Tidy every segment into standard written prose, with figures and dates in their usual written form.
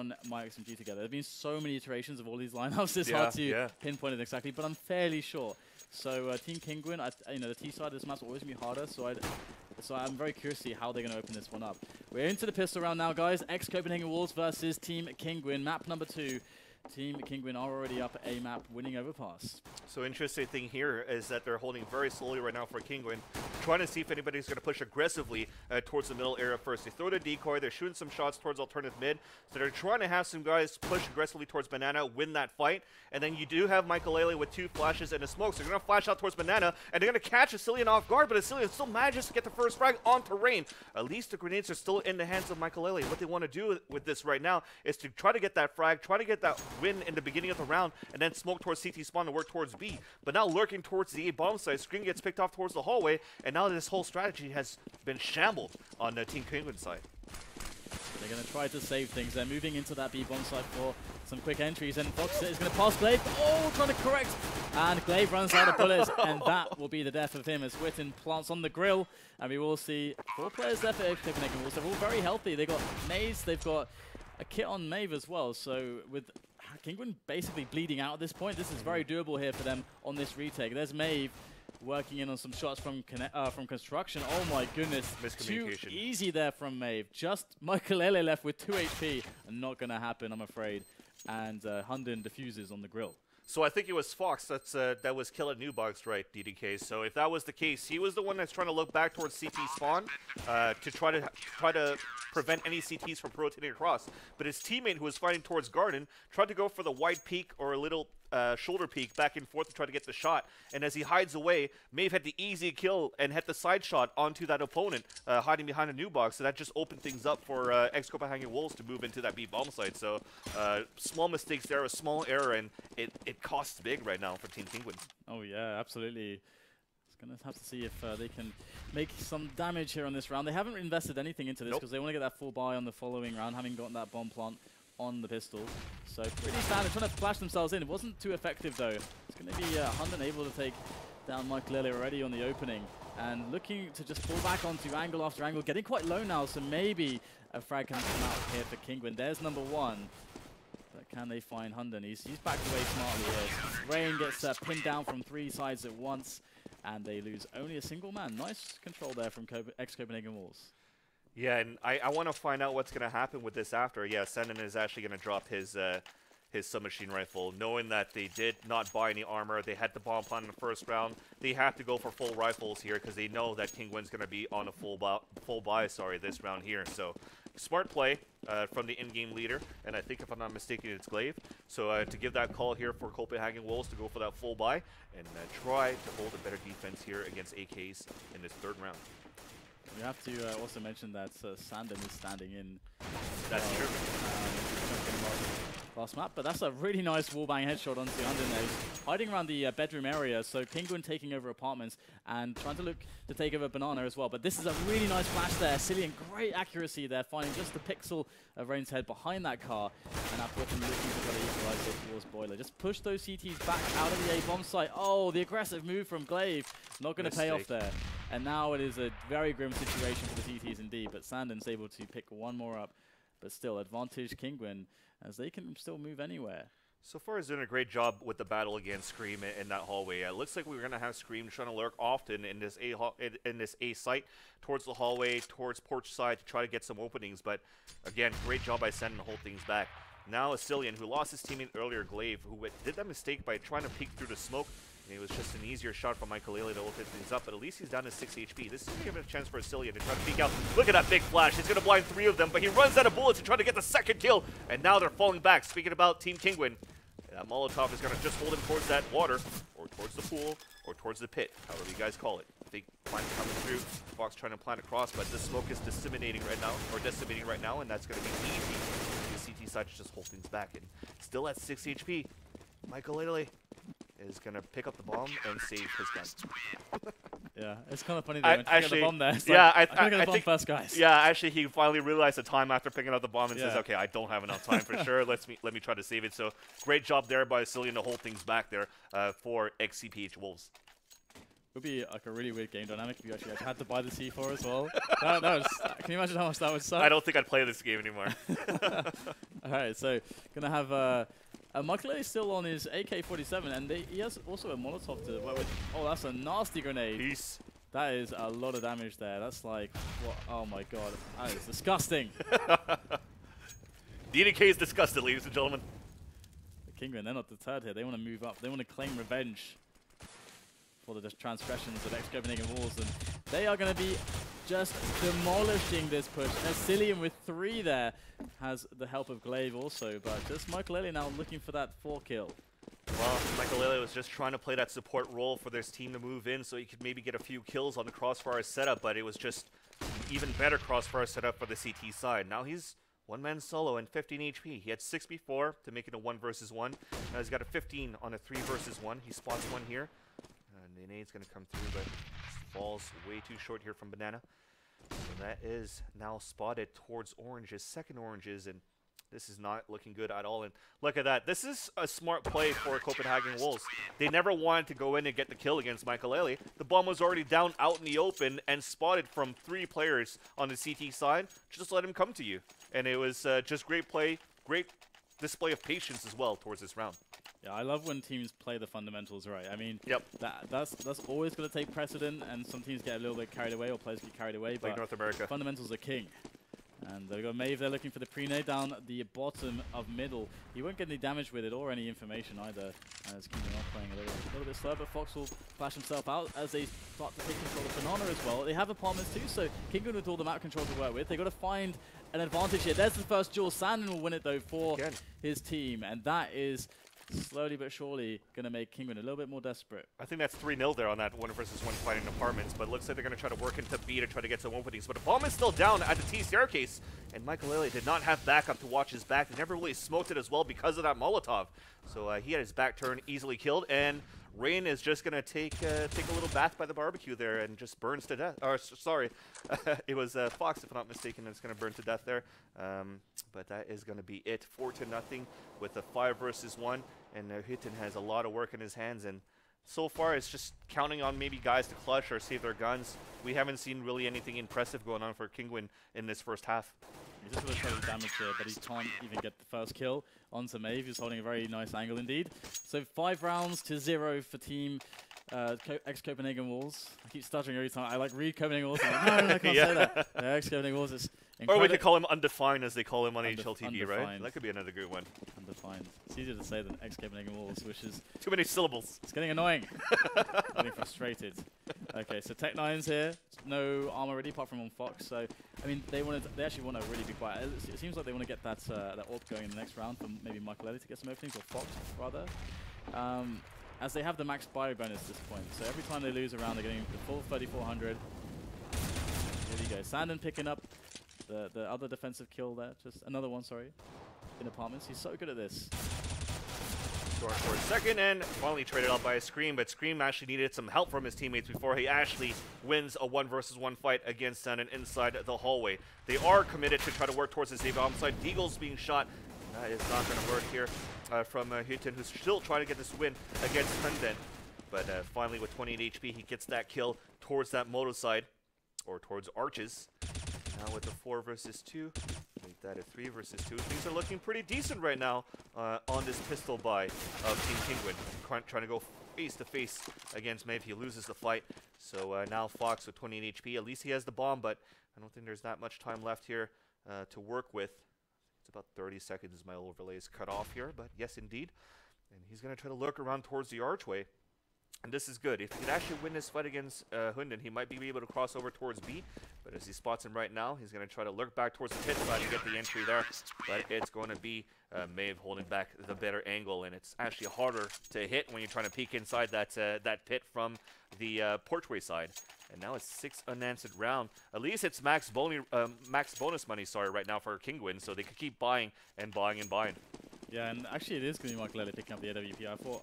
run my XMG together. There have been so many iterations of all these lineups, it's hard to pinpoint it exactly, but I'm fairly sure. So Team Kinguin, the T side of this map's always going to be harder, so I'm very curious to see how they're going to open this one up. We're into the pistol round now, guys. Ex-Copenhagen Wolves versus Team Kinguin. Map number 2. Team Kinguin are already up a map, winning overpass. So interesting thing here is that they're holding very slowly right now for Kinguin, trying to see if anybody's going to push aggressively towards the middle area first. They throw the decoy, they're shooting some shots towards alternative mid, so they're trying to have some guys push aggressively towards Banana, win that fight, and then you do have Michael with 2 flashes and a smoke, so they're going to flash out towards Banana, and they're going to catch Asilian off guard, but Asilian still manages to get the first frag on terrain. At least the grenades are still in the hands of Michael. What they want to do with this right now is to try to get that frag, try to get that win in the beginning of the round, and then smoke towards CT spawn to work towards B. But now lurking towards the A bomb site, Screen gets picked off towards the hallway, and now this whole strategy has been shambled on the Team Kinguin side. They're going to try to save things. They're moving into that B bomb site for some quick entries, and Fox is going to pass Glaive. Oh, trying to correct, and Glaive runs out of bullets, and that will be the death of him as Witten plants on the grill, and we will see 4 players there for Copenhagen Wolves. They're all very healthy. They've got Maze, they've got a kit on Maeve as well, so with Kinguin basically bleeding out at this point, this is very doable here for them on this retake. There's Maeve working in on some shots from construction. Oh my goodness, too easy there from Maeve. Just Michaelele left with 2 HP, and not going to happen, I'm afraid. And Hunden diffuses on the grill. So I think it was Fox that was killing Newbox, right, DDK? So if that was the case, he was the one that's trying to look back towards CT spawn to try to prevent any CTs from rotating across. But his teammate, who was fighting towards Garden, tried to go for the wide peek or a little shoulder peek back and forth to try to get the shot. And as he hides away, Maeve had the easy kill and had the side shot onto that opponent hiding behind a new box. So that just opened things up for ex-Copenhagen Wolves to move into that B bomb site. So small mistakes there, a small error, and it costs big right now for Team Kinguin. Oh yeah, absolutely. Going to have to see if they can make some damage here on this round. They haven't invested anything into this because they want to get that full buy on the following round, having gotten that bomb plant on the pistol. So pretty standard, trying to flash themselves in. It wasn't too effective though. It's going to be Hunden able to take down Michaelele already on the opening, and looking to just pull back onto angle after angle, getting quite low now, so maybe a frag can come out here for Kinguin. There's number 1. But can they find Hunden? He's backed away smartly here. Rain gets pinned down from 3 sides at once, and they lose only a single man. Nice control there from ex-Copenhagen Wolves. Yeah, and I want to find out what's going to happen with this after. Yeah, Senden is actually going to drop his submachine rifle, knowing that they did not buy any armor. They had the bomb plant in the first round. They have to go for full rifles here because they know that Kinguin's going to be on a full buy this round here. So smart play from the in-game leader, and I think if I'm not mistaken, it's Glaive. So to give that call here for Copenhagen Wolves to go for that full buy and try to hold a better defense here against AKs in this 3rd round. We have to also mention that Sanden is standing in. That's true. Last map, but that's a really nice wallbang headshot onto Hunden there. He's hiding around the bedroom area, so Kinguin taking over apartments and trying to look to take over Banana as well. But this is a really nice flash there. Cillian, great accuracy there, finding just the pixel of Rain's head behind that car, and after looking to try to equalize it towards Boiler. Just push those CTs back out of the A bomb site. Oh, the aggressive move from Glaive, not going to pay off there. And now it is a very grim situation for the CTs indeed, but Sanden's able to pick 1 more up. But still, advantage Kinguin, as they can still move anywhere. So far, he's doing a great job with the battle against Scream in that hallway. It looks like we're going to have Scream trying to lurk often in this A site, towards the hallway, towards porch side to try to get some openings. But again, great job by Senden to hold things back. Now Asilian, who lost his teammate earlier, Glaive, who did that mistake by trying to peek through the smoke. And it was just an easier shot from Michaelele to open things up, but at least he's down to 6 HP. This is going to give it a chance for Asilian to try to peek out. Look at that big flash. He's going to blind 3 of them, but he runs out of bullets to try to get the 2nd kill. And now they're falling back. Speaking about Team Kinguin, that Molotov is going to just hold him towards that water, or towards the pool, or towards the pit, however you guys call it. Big plant coming through. Fox trying to plant across, but the smoke is decimating right now, and that's going to be easy. The CT side to just hold things back. And still at 6 HP, Michaelele is going to pick up the bomb and save his gun. Yeah, it's kind of funny that actually, the bomb there. It's yeah, like, I think first, guys. Yeah, actually, he finally realized the time after picking up the bomb and says, "Okay, I don't have enough time for sure. Let me try to save it." So great job there by Cillian to hold things back there for ex-CPH Wolves. would be like a really weird game dynamic if you actually had to buy the C4 as well. that was, can you imagine how much that would suck? I don't think I'd play this game anymore. Alright, so gonna have Michael is still on his AK-47, and he has also a Molotov to work with. Oh, that's a nasty grenade. Peace. That is a lot of damage there. That's like, what? Oh my god, that is disgusting. DDK is disgusted, ladies and gentlemen. The Kinguin, they're not deterred here. They want to move up. They want to claim revenge for the transgressions of ex-Copenhagen walls, and they are going to be just demolishing this push. Asilium with 3 there has the help of Glaive also, but just Michael now looking for that 4 kill. Well, Michael was just trying to play that support role for this team to move in so he could maybe get a few kills on the crossfire setup, but it was just even better crossfire setup for the CT side. Now he's one-man solo and 15 HP. He had 6 before to make it a 1 versus 1. Now he's got a 15 on a 3 versus 1. He spots 1 here. And the nade's going to come through, but falls way too short here from Banana. So that is now spotted towards Orange's, second Orange's, and this is not looking good at all. And look at that. This is a smart play for Copenhagen Wolves. They never wanted to go in and get the kill against Michael. The bomb was already down out in the open and spotted from 3 players on the CT side. Just let him come to you. And it was just great play, great display of patience as well towards this round. Yeah, I love when teams play the fundamentals right. I mean, yep. that's always going to take precedent, and some teams get a little bit carried away, or players get carried away. Like but North America. Fundamentals are king. And they've got Maeve there looking for the pre-nade down the bottom of middle. He won't get any damage with it or any information either. As Kinguin not playing a little bit slow, but Fox will flash himself out as they start to take control of Banana as well. They have apartments too, so Kinguin with all the map control to work with. They've got to find an advantage here. There's the first duel. Sandin will win it though for his team, and that is slowly but surely going to make Kinguin a little bit more desperate. I think that's 3-0 there on that 1 versus 1 fight in apartments, but it looks like they're going to try to work into B to try to get some openings. But the bomb is still down at the T staircase, and Michael did not have backup to watch his back. They never really smoked it as well because of that Molotov. So he had his back turn, easily killed, and Rain is just going to take a little bath by the barbecue there and just burns to death. Or, sorry, it was Fox, if I'm not mistaken, that's going to burn to death there. But that is going to be it. 4-0 with a 5 versus 1. And Hitten has a lot of work in his hands. And so far, it's just counting on maybe guys to clutch or save their guns. We haven't seen really anything impressive going on for Kinguin in this first half. He's just going to try to damage here, but he can't even get the first kill onto Maeve. He's holding a very nice angle indeed. So 5 rounds to 0 for team ex-Copenhagen Wolves. I keep stuttering every time. I like read Copenhagen Wolves. I'm like, no, I can't say that. Ex-Copenhagen Wolves is incredible. Or we could call him Undefined, as they call him on HLTV, right? That could be another good one. Undefined. It's easier to say than ex-Copenhagen Wolves, which is... Too many syllables. It's getting annoying. Getting frustrated. Okay, so Tech9's here. No armor ready apart from on Fox. So, I mean, they actually want to really be quiet. It seems like they want to get that AWP going in the next round for maybe Michael to get some openings, or Fox, rather. As they have the max buy bonus at this point. So every time they lose a round, they're getting the full 3,400. Here we go. Sandin picking up the other defensive kill there. Just another one, sorry. In apartments. He's so good at this. Short for a second, and finally traded out by a Scream, but Scream actually needed some help from his teammates before he actually wins a 1 versus 1 fight against Sandin inside the hallway. They are committed to try to work towards the Xavier side. Deagle's being shot. That is not going to work here from Hitten, who's still trying to get this win against Hunden. But finally, with 28 HP, he gets that kill towards that moto side, or towards Arches. Now with the 4 versus 2, make that a 3 versus 2. Things are looking pretty decent right now on this pistol buy of Team Kinguin. Trying to go face to face against Maeve. He loses the fight. So now Fox with 28 HP. At least he has the bomb, but I don't think there's that much time left here to work with. It's about 30 seconds. My overlay is cut off here, but yes, indeed. And he's going to try to lurk around towards the archway. And this is good. If he could actually win this fight against Hunden, he might be able to cross over towards B. But as he spots him right now, he's going to try to lurk back towards the pit side to get the entry there. But it's going to be Maeve holding back the better angle. And it's actually harder to hit when you're trying to peek inside that pit from the porchway side. And now it's 6 unanswered round. At least it's max bonus money, right now for Kinguin. So they could keep buying and buying and buying. Yeah, and actually it is going to be Michael picking up the AWP.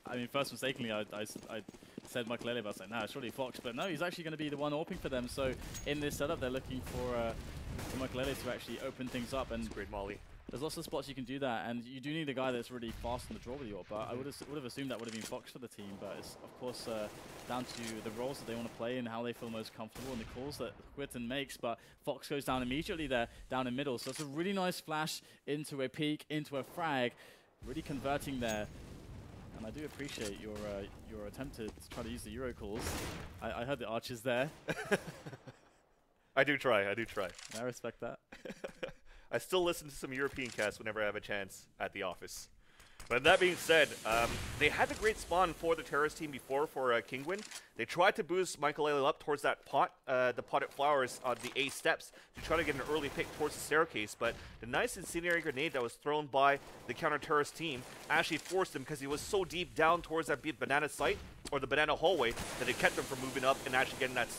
I mean, first mistakenly, I said Michael Elliott, but I was like, nah, surely Fox. But no, he's actually going to be the one AWPing for them. So in this setup, they're looking for Michael Elliott to actually open things up. And great molly. There's lots of spots you can do that, and you do need a guy that's really fast on the draw with you. But I would have assumed that would have been Fox for the team. But it's of course down to the roles that they want to play and how they feel most comfortable and the calls that Quitten makes. But Fox goes down immediately there, down in middle. So it's a really nice flash into a peek, into a frag, really converting there. And I do appreciate your attempt to try to use the Euro calls. I heard the archers there. I do try. I do try. I respect that. I still listen to some European casts whenever I have a chance at the office. But that being said, they had a great spawn for the terrorist team before for Kinguin. They tried to boost Michael up towards that pot, the potted flowers on the A steps to try to get an early pick towards the staircase. But the nice incendiary grenade that was thrown by the counter-terrorist team actually forced him because he was so deep down towards that banana site or the banana hallway that it kept him from moving up and actually getting that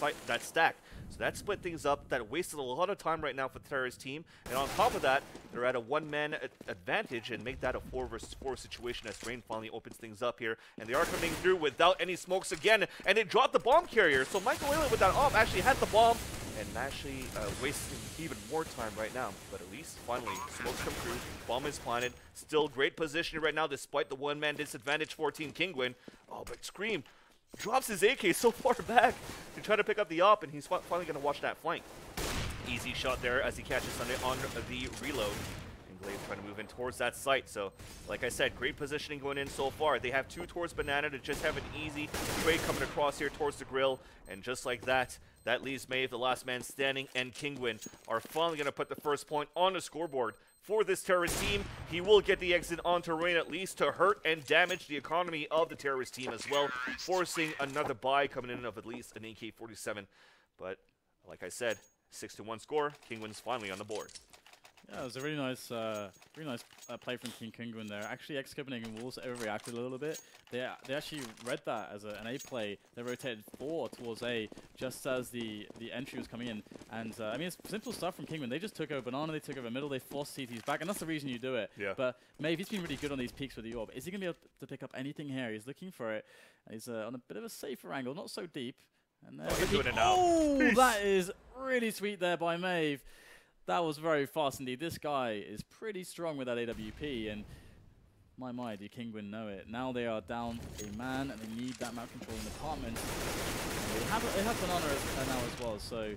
stack. So that split things up. That wasted a lot of time right now for the terrorist team. And on top of that, they're at a one-man advantage and make that a 4 versus 4 situation as Rain finally opens things up here. And they are coming through without any smokes again. And they dropped the bomb carrier. So Michael with that off actually had the bomb and actually wasting even more time right now. But at least finally smokes come through. Bomb is planted. Still great position right now despite the one-man disadvantage for Team Kinguin. Oh, but Scream drops his AK so far back to try to pick up the op, and he's finally going to watch that flank. Easy shot there as he catches Sunday on the reload. And Glaive trying to move in towards that site. So, like I said, great positioning going in so far. They have 2 towards Banana to just have an easy trade coming across here towards the grill. And just like that, that leaves Maeve, the last man standing, and Kinguin are finally going to put the first point on the scoreboard. For this terrorist team, he will get the exit onto Rain at least to hurt and damage the economy of the terrorist team as well, forcing another buy coming in of at least an AK-47. But, like I said, 6-1 score, Kinguin's finally on the board. Yeah, it was a really nice play from King Kinguin there. Actually, ex-Copenhagen Wolves overreacted a little bit. They actually read that as an A play. They rotated 4 towards A just as the entry was coming in. And I mean, it's simple stuff from Kinguin. They just took over Banana, they took over middle, they forced CTs back, and that's the reason you do it. Yeah. But Maeve, he's been really good on these peaks with the orb. Is he going to be able to pick up anything here? He's looking for it. He's on a bit of a safer angle, not so deep. And he's doing it now. Oh, that is really sweet there by Maeve. That was very fast indeed. This guy is pretty strong with that AWP, and my, do Kinguin know it. Now they are down a man, and they need that map control in the apartment. They have Banana now as well, so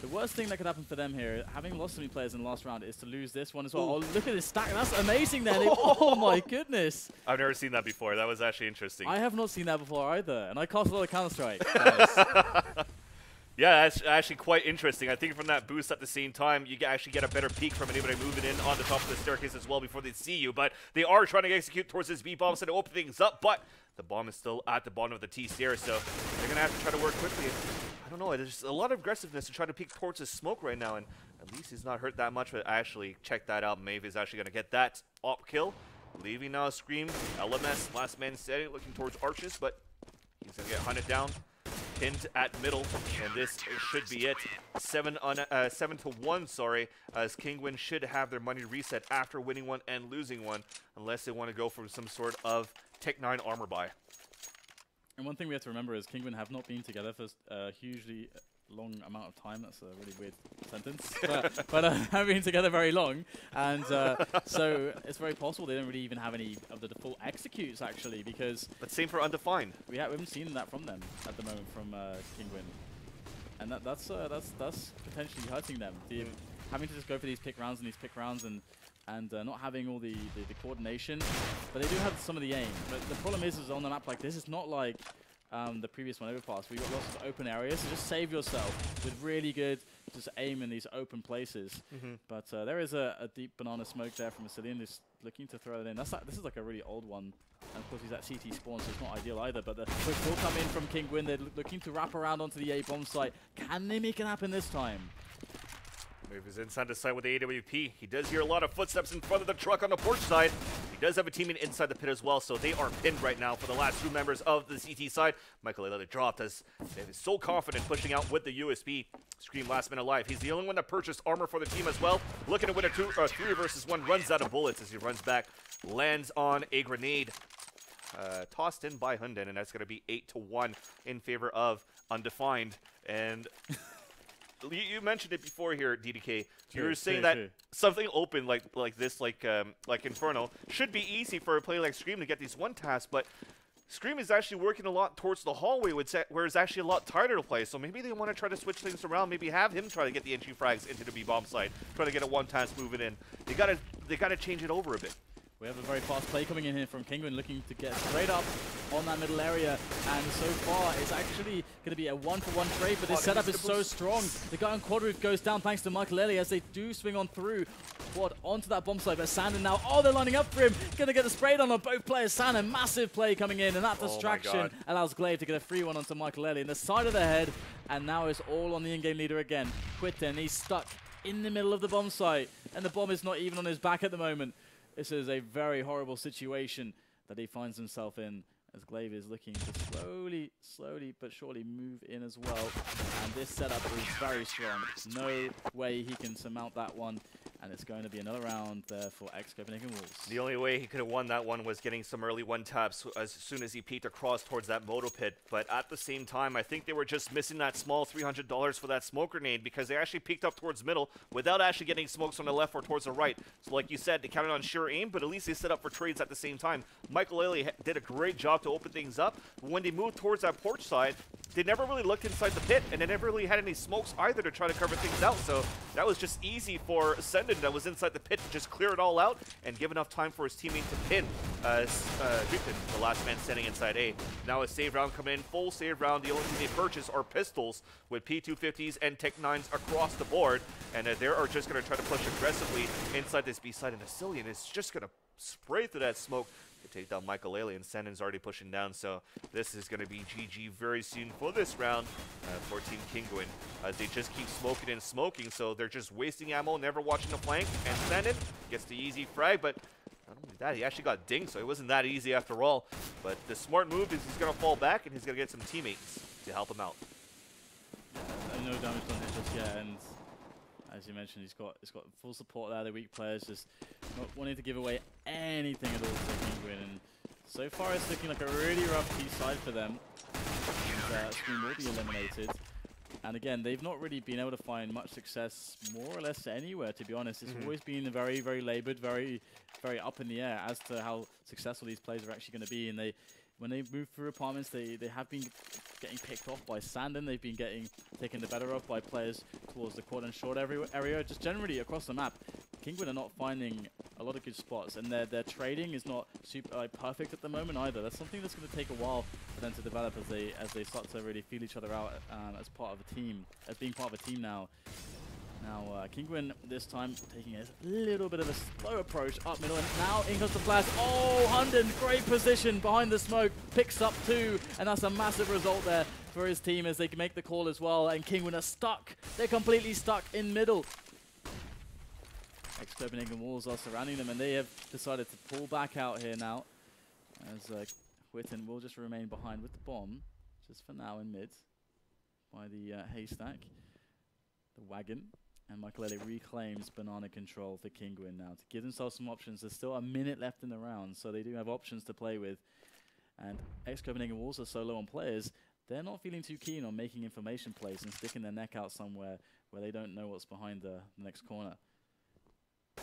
the worst thing that could happen for them here, having lost so many players in the last round, is to lose this one as well. Oh, look at this stack. That's amazing there. Oh, my goodness. I've never seen that before. That was actually interesting. I have not seen that before either, and I cast a lot of Counter-Strike. Yeah, that's actually quite interesting. I think from that boost at the same time, you actually get a better peek from anybody moving in on the top of the staircase as well before they see you. But they are trying to execute towards this B-bomb so to open things up, but the bomb is still at the bottom of the T stairs, so they're going to have to try to work quickly. I don't know, there's a lot of aggressiveness to try to peek towards his smoke right now, and at least he's not hurt that much, but actually, check that out. Maeve is actually going to get that op kill. Leaving now Scream, LMS, last man standing, looking towards Arches, but he's going to get hunted down. Pinned at middle, and this should be it. 7-1, sorry, as Kinguin should have their money reset after winning one and losing one, unless they want to go for some sort of Tech 9 armor buy. And one thing we have to remember is Kinguin have not been together for a hugely long amount of time. That's a really weird sentence, but have been together very long, and so it's very possible they don't really even have any of the default executes actually, because. But same for Undefined. We haven't seen that from them at the moment from Kinguin, and that's potentially hurting them. Having to just go for these pick rounds and not having all the coordination, but they do have some of the aim. But the problem is on a map like this, it's not like the previous one Overpass. We've got lots of open areas, so just save yourself with really good just aim in these open places. But there is a deep banana smoke there from Vasilian who's looking to throw it in. This is like a really old one. And of course he's at CT spawn, so it's not ideal either. But the quick will come in from Kinguin. They're looking to wrap around onto the A bomb site. Can they make it happen this time? Move is inside the site with the AWP. He does hear a lot of footsteps in front of the truck on the porch side. He does have a teammate inside the pit as well, so they are pinned right now for the last 2 members of the CT side. Michael Ayala dropped as they is so confident pushing out with the USB. Scream last man alive. He's the only one that purchased armor for the team as well. Looking to win a 3 versus 1. Runs out of bullets as he runs back. Lands on a grenade. Tossed in by Hunden, and that's going to be 8-1 in favor of Undefined. And You mentioned it before here, DDK. You True, were saying true, that true. something open like this, like Inferno, should be easy for a player like Scream to get these one tasks, but Scream is actually working a lot towards the hallway, where it's actually a lot harder to play. So maybe they want to try to switch things around. Maybe have him try to get the entry frags into the B-bomb side, try to get a one task moving in. They gotta change it over a bit. We have a very fast play coming in here from Kinguin, looking to get straight up on that middle area. And so far, it's actually going to be a one-for-one trade, but this setup is so strong. The guy on quad roof goes down thanks to Michael Ellie as they do swing on through quad onto that bomb site. But Sandin now, oh, they're lining up for him. Going to get the sprayed on both players. Sandin, massive play coming in, and that distraction allows Glaive to get a free one onto Michael Ellie in the side of the head. And now it's all on the in-game leader again. Quitten, he's stuck in the middle of the bomb site, and the bomb is not even on his back at the moment. This is a very horrible situation that he finds himself in, as Glaive is looking to slowly but surely move in as well. And this setup is very strong. No way he can surmount that one. And it's going to be another round there for ex-Copenhagen Wolves. The only way he could have won that one was getting some early one taps as soon as he peeked across towards that moto pit. But at the same time, I think they were just missing that small $300 for that smoke grenade, because they actually peeked up towards middle without actually getting smokes on the left or towards the right. So like you said, they counted on sure aim, but at least they set up for trades at the same time. Michael Ellie did a great job to open things up. But when they moved towards that porch side, they never really looked inside the pit, and they never really had any smokes either to try to cover things out. So that was just easy for Sendin that was inside the pit to just clear it all out and give enough time for his teammate to pin Victon, the last man standing inside A. Now a save round coming in, full save round. The only thing they purchase are pistols with P250s and Tech 9s across the board, and they are just going to try to push aggressively inside this B side, and Asilian is just going to spray through that smoke to take down Michael Ellie, and Sandin's already pushing down, so this is going to be GG very soon for this round for Team Kinguin, as they just keep smoking and smoking, so they're just wasting ammo, never watching the flank, and Sandin gets the easy frag, but not only that, he actually got dinged, so it wasn't that easy after all. But the smart move is he's going to fall back, and he's going to get some teammates to help him out. No damage done here just yet, and as you mentioned, he's got full support there. The weak players just not wanting to give away anything at all to Kinguin, and so far it's looking like a really rough T side for them. And Scream will be eliminated. And again, they've not really been able to find much success more or less anywhere, to be honest. It's always been very, very labored, very, very up in the air as to how successful these players are actually going to be. And when they move through apartments, they have been getting picked off by Sandin. They've been getting taken the better of by players towards the quad and short area. Just generally across the map, Kinguin are not finding a lot of good spots, and their trading is not super perfect at the moment either. That's something that's going to take a while for them to develop as they start to really feel each other out as part of a team, as being part of a team now. Now, Kinguin this time taking a little bit of a slow approach up middle, and now in comes the flash. Oh, Hunden, great position behind the smoke, picks up 2, and that's a massive result there for his team as they can make the call as well, and Kinguin are stuck. They're completely stuck in middle. Ex-Copenhagen Wolves are surrounding them, and they have decided to pull back out here now, as Quitten will just remain behind with the bomb, just for now in mid, by the haystack, the wagon. And Michael Ellie reclaims banana control for Kinguin now to give themselves some options. There's still a minute left in the round, so they do have options to play with. And ex-Copenhagen Wolves are so low on players, they're not feeling too keen on making information plays and sticking their neck out somewhere where they don't know what's behind the next corner.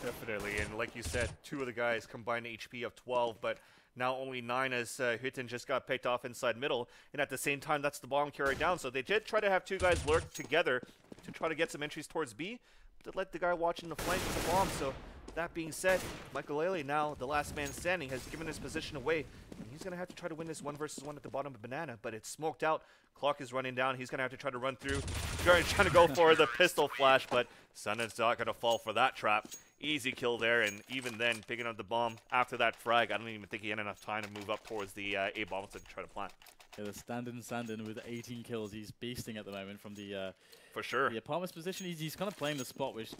Definitely, and like you said, 2 of the guys combined HP of 12, but now only 9 as Hütten just got picked off inside middle, and at the same time that's the bomb carried down, so they did try to have 2 guys lurk together to try to get some entries towards B, but to let the guy watching the flank with the bomb. So that being said, Michael Ellie, now the last man standing, has given his position away, and he's going to have to try to win this 1 versus 1 at the bottom of Banana, but it's smoked out. Clock is running down. He's going to have to try to run through, trying to go for the pistol flash, but Sundin's not going to fall for that trap. Easy kill there, and even then, picking up the bomb after that frag, I don't even think he had enough time to move up towards the A-bomb to try to plant. Yeah, the Sandin with 18 kills. He's beasting at the moment from the for sure the apartment's position. He's kind of playing the spot, which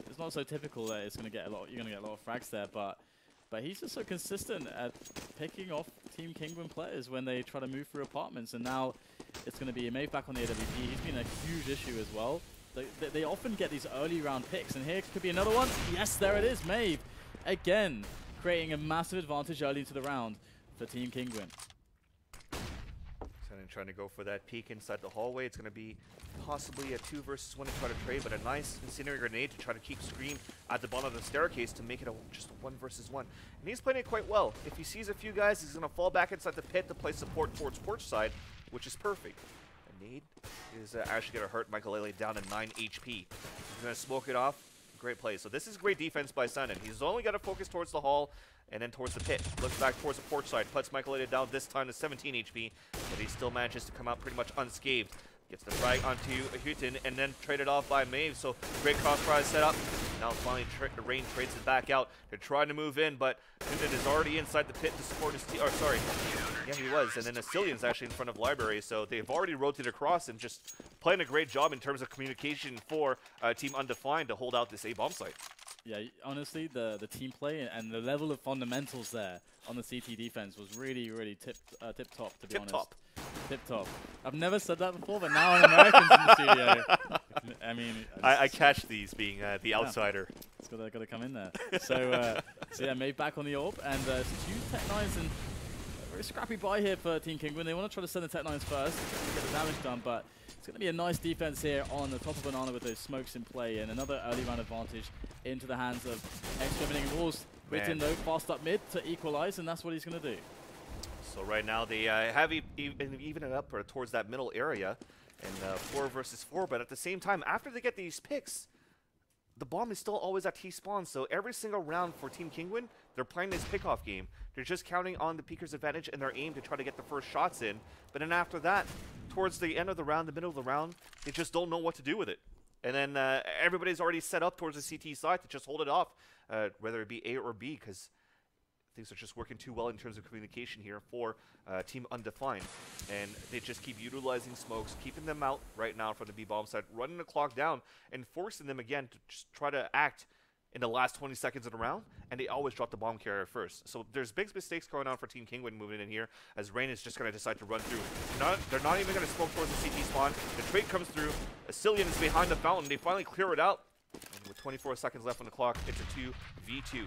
is not so typical that it's going to get a lot. You're going to get a lot of frags there, but he's just so consistent at picking off Team Kinguin players when they try to move through apartments. And now it's going to be Maeve back on the AWP. He's been a huge issue as well. They often get these early round picks, and here could be another one. Yes, there it is, Maeve. Again, creating a massive advantage early into the round for Team Kinguin. Trying to go for that peek inside the hallway. It's going to be possibly a 2 versus 1 to try to trade, but a nice incendiary grenade to try to keep Scream at the bottom of the staircase to make it just a 1 versus 1. And he's playing it quite well. If he sees a few guys, he's going to fall back inside the pit to play support towards porch side, which is perfect. A nade is actually going to hurt Michael Lele down to 9 HP. He's going to smoke it off. Great play. So this is great defense by Sanden. He's only got to focus towards the hall and then towards the pit. Looks back towards the porch side. Puts Michael Lele down this time to 17 HP, but he still manages to come out pretty much unscathed. Gets the frag onto Huten and then traded off by Maeve. So great crossfire setup. Now finally Rain trades it back out. They're trying to move in, but Huten is already inside the pit to support his team. Or sorry, yeah, he was. And then Asilian's actually in front of Library. So they've already rotated across and just playing a great job in terms of communication for Team Undefined to hold out this A bomb site. Yeah, honestly, the team play and the level of fundamentals there on the CT defense was really, really tip-top, to be honest. Tip-top. I've never said that before, but now an American's in the studio. I mean... I catch these being the outsider. It's got to come in there. So yeah, Maeve back on the orb, and two Tech-9s and a very scrappy buy here for Team Kinguin. They want to try to send the Tech-9s first to get the damage done, but it's going to be a nice defense here on the top of Banana with those smokes in play, and another early round advantage into the hands of ex-Copenhagen Wolves. Witten though, fast up mid to equalize, and that's what he's going to do. So right now they have even it up towards that middle area, and 4 versus 4. But at the same time, after they get these picks, the bomb is still always at T-spawn. So every single round for Team Kinguin, they're playing this pickoff game. They're just counting on the peeker's advantage and their aim to try to get the first shots in. But then after that, towards the end of the round, the middle of the round, they just don't know what to do with it. And then everybody's already set up towards the CT side to just hold it off, whether it be A or B, because things are just working too well in terms of communication here for Team Undefined. And they just keep utilizing smokes, keeping them out right now from the B bomb side, running the clock down, and forcing them again to just try to act in the last 20 seconds of the round, and they always drop the bomb carrier first. So there's big mistakes going on for Team Kinguin moving in here, as Rain is just going to decide to run through. They're not even going to smoke towards the CT spawn. The trade comes through. Asilian is behind the fountain. They finally clear it out. And with 24 seconds left on the clock, it's a 2v2.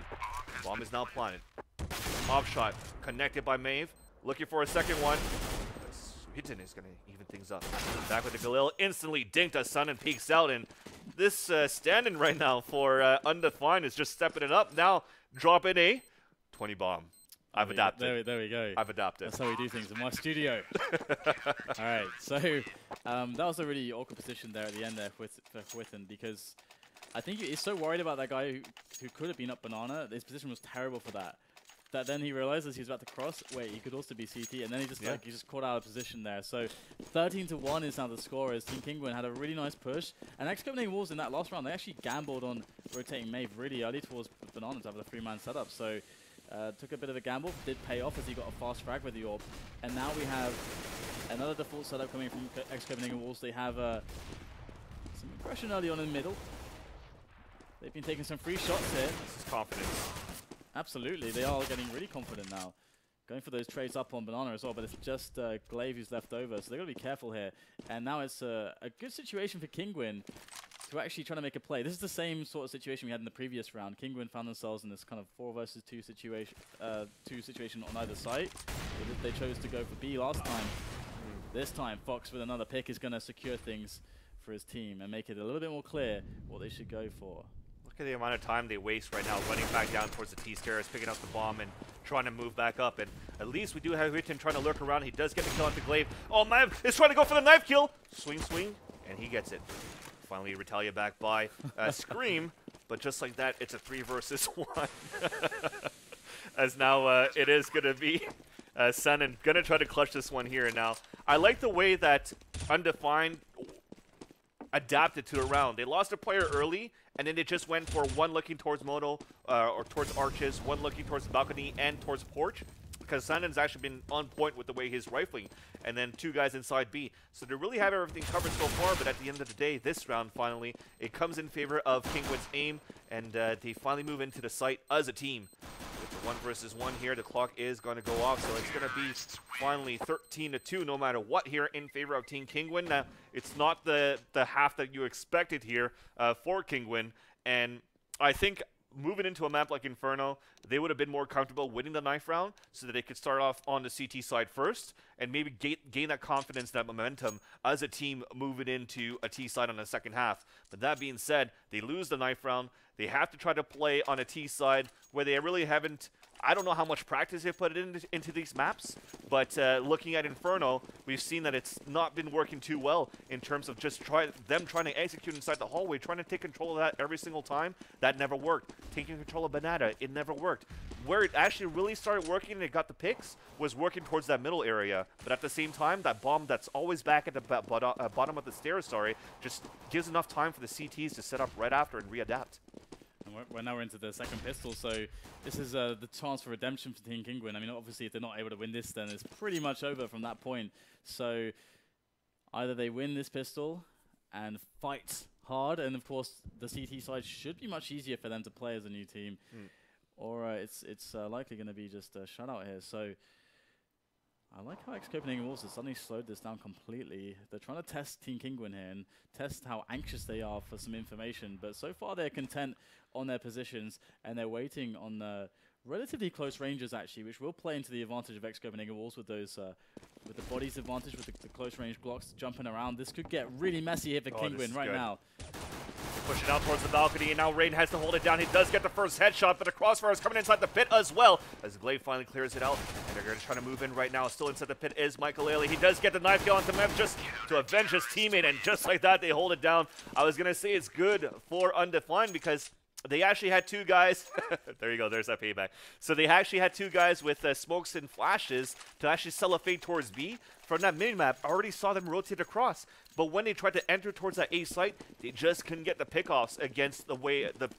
Bomb is now planted. Off shot, connected by Maeve. Looking for a second one. Hitten is going to even things up. Back with the Galil. Instantly dinked a Sun and peeks out, and this stand-in right now for Undefined is just stepping it up. Now, drop in a 20 bomb. I've adapted. There we go. I've adapted. That's how we do things in my studio. All right, so that was a really awkward position there at the end there for Witten, because I think he's so worried about that guy who could have been up Banana. His position was terrible for that. That then he realizes he was about to cross. Wait, he could also be CT, and then he just caught out of position there. So 13-1 is now the score, as Team Kinguin had a really nice push. And ex-Copenhagen Wolves in that last round, they actually gambled on rotating Maeve really early towards Banana to have a 3-man setup. So took a bit of a gamble, did pay off as he got a fast frag with the orb. And now we have another default setup coming from ex-Copenhagen Wolves. They have some aggression early on in the middle. They've been taking some free shots here. This is confidence. Absolutely, they are getting really confident now. Going for those trades up on Banana as well, but it's just Glaive who's left over, so they've got to be careful here. And now it's a good situation for Kinguin to actually try to make a play. This is the same sort of situation we had in the previous round. Kinguin found themselves in this kind of 4 versus 2 situation, on either side. They chose to go for B last time. This time, Fox with another pick is going to secure things for his team and make it a little bit more clear what they should go for. Look at the amount of time they waste right now running back down towards the T-stairs, picking up the bomb and trying to move back up. And at least we do have Huten trying to lurk around. He does get the kill onto Glaive. Oh, man, he's trying to go for the knife kill. Swing, and he gets it. Finally, retaliate back by Scream. But just like that, it's a 3 versus 1. As now it is going to be Sanden going to try to clutch this one here. And now, I like the way that Undefined adapted to the round. They lost a player early, and then they just went for one looking towards Moto, or towards Arches, one looking towards the balcony and towards Porch, because Sanden's actually been on point with the way he's rifling, and then 2 guys inside B. So they really have everything covered so far, but at the end of the day, this round finally, it comes in favor of Kinguin's aim, and they finally move into the site as a team. With the 1 versus 1 here, the clock is going to go off, so it's going to be finally 13-2 no matter what here in favor of Team Kinguin. Now, it's not the half that you expected here for Kinguin, and I think moving into a map like Inferno, they would have been more comfortable winning the knife round so that they could start off on the CT side first and maybe gain that confidence, that momentum as a team moving into a T side on the second half. But that being said, they lose the knife round. They have to try to play on a T side where they really haven't. I don't know how much practice they've put into these maps, but looking at Inferno, we've seen that it's not been working too well in terms of just them trying to execute inside the hallway, trying to take control of that every single time. That never worked. Taking control of Banana, it never worked. Where it actually really started working and it got the picks was working towards that middle area. But at the same time, that bomb that's always back at the bottom of the stairs, just gives enough time for the CTs to set up right after and readapt. We're now into the second pistol, so this is the chance for redemption for Team Kinguin. I mean, obviously, if they're not able to win this, then it's pretty much over from that point. So either they win this pistol and fight hard, and of course, the CT side should be much easier for them to play as a new team, or it's likely going to be just a shutout here. So I like how ex-Copenhagen Wolves has suddenly slowed this down completely. They're trying to test Team Kinguin here and test how anxious they are for some information. But so far, they're content on their positions, and they're waiting on relatively close ranges, actually, which will play into the advantage of ex-Copenhagen Wolves with those with the bodies advantage, with the close range Glocks jumping around. This could get really messy here for Kinguin right now. Pushing out towards the balcony, and now Rain has to hold it down. He does get the first headshot, but the crossfire is coming inside the pit as well, as Glaive finally clears it out. And they're going to try to move in right now. Still inside the pit is Michael Ailey. He does get the knife kill onto Mem just to avenge his teammate, and just like that, they hold it down. I was going to say it's good for Undefined because they actually had two guys. There you go. There's that payback. So they actually had two guys with smokes and flashes to actually sell a fade towards B. From that minimap, I already saw them rotate across. But when they tried to enter towards that A site, they just couldn't get the pickoffs against the way the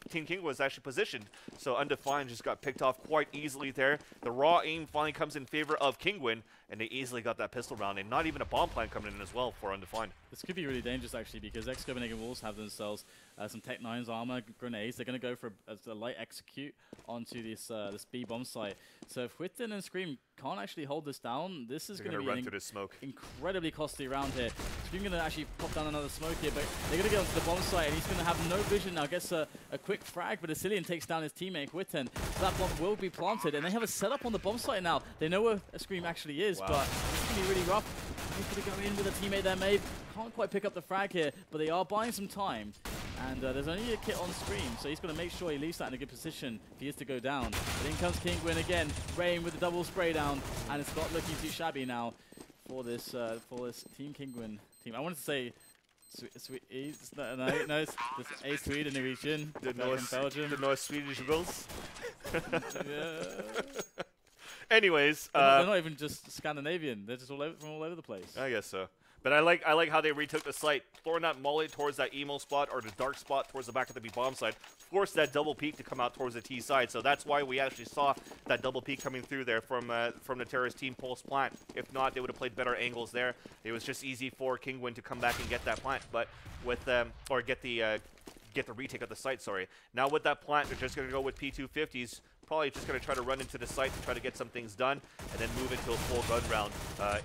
Team King was actually positioned. So Undefined just got picked off quite easily there. The raw aim finally comes in favor of Kinguin, and they easily got that pistol round, and not even a bomb plan coming in as well for Undefined. This could be really dangerous, actually, because ex-Copenhagen Wolves have themselves some Tech 9's armor, grenades. They're going to go for a light execute onto this this B bomb site. So if Witten and Scream can't actually hold this down, this is going to be run through the smoke. Incredibly costly round here. Scream going to actually pop down another smoke here, but they're going to get onto the bomb site, and he's going to have no vision now. Gets a quick frag, but Asilian takes down his teammate Witten. So that bomb will be planted, and they have a setup on the bomb site now. They know where Scream actually is, but it's going to be really rough. He's going to go in with a teammate there, Maeve. Can't quite pick up the frag here, but they are buying some time. And there's only a kit on Scream, so he's going to make sure he leaves that in a good position if he is to go down. But in comes Kinguin again, Rain with the double spray down, and it's not looking too shabby now for this Team Kinguin team. I wanted to say no, it's a Sweden region. Belgium. The North Swedish Bulls. Yeah. Anyways, they're not even just Scandinavian. They're just from all over the place. I guess so. But I like how they retook the site, throwing that molly towards that emo spot or the dark spot towards the back of the B bomb side, forced that double peek to come out towards the T side. So that's why we actually saw that double peek coming through there from the terrorist team pulse plant. If not, they would have played better angles there. It was just easy for Kinguin to come back and get that plant, but with or get the retake of the site. Sorry. Now with that plant, they're just going to go with P250s. Probably just going to try to run into the site to try to get some things done, and then move into a full gun round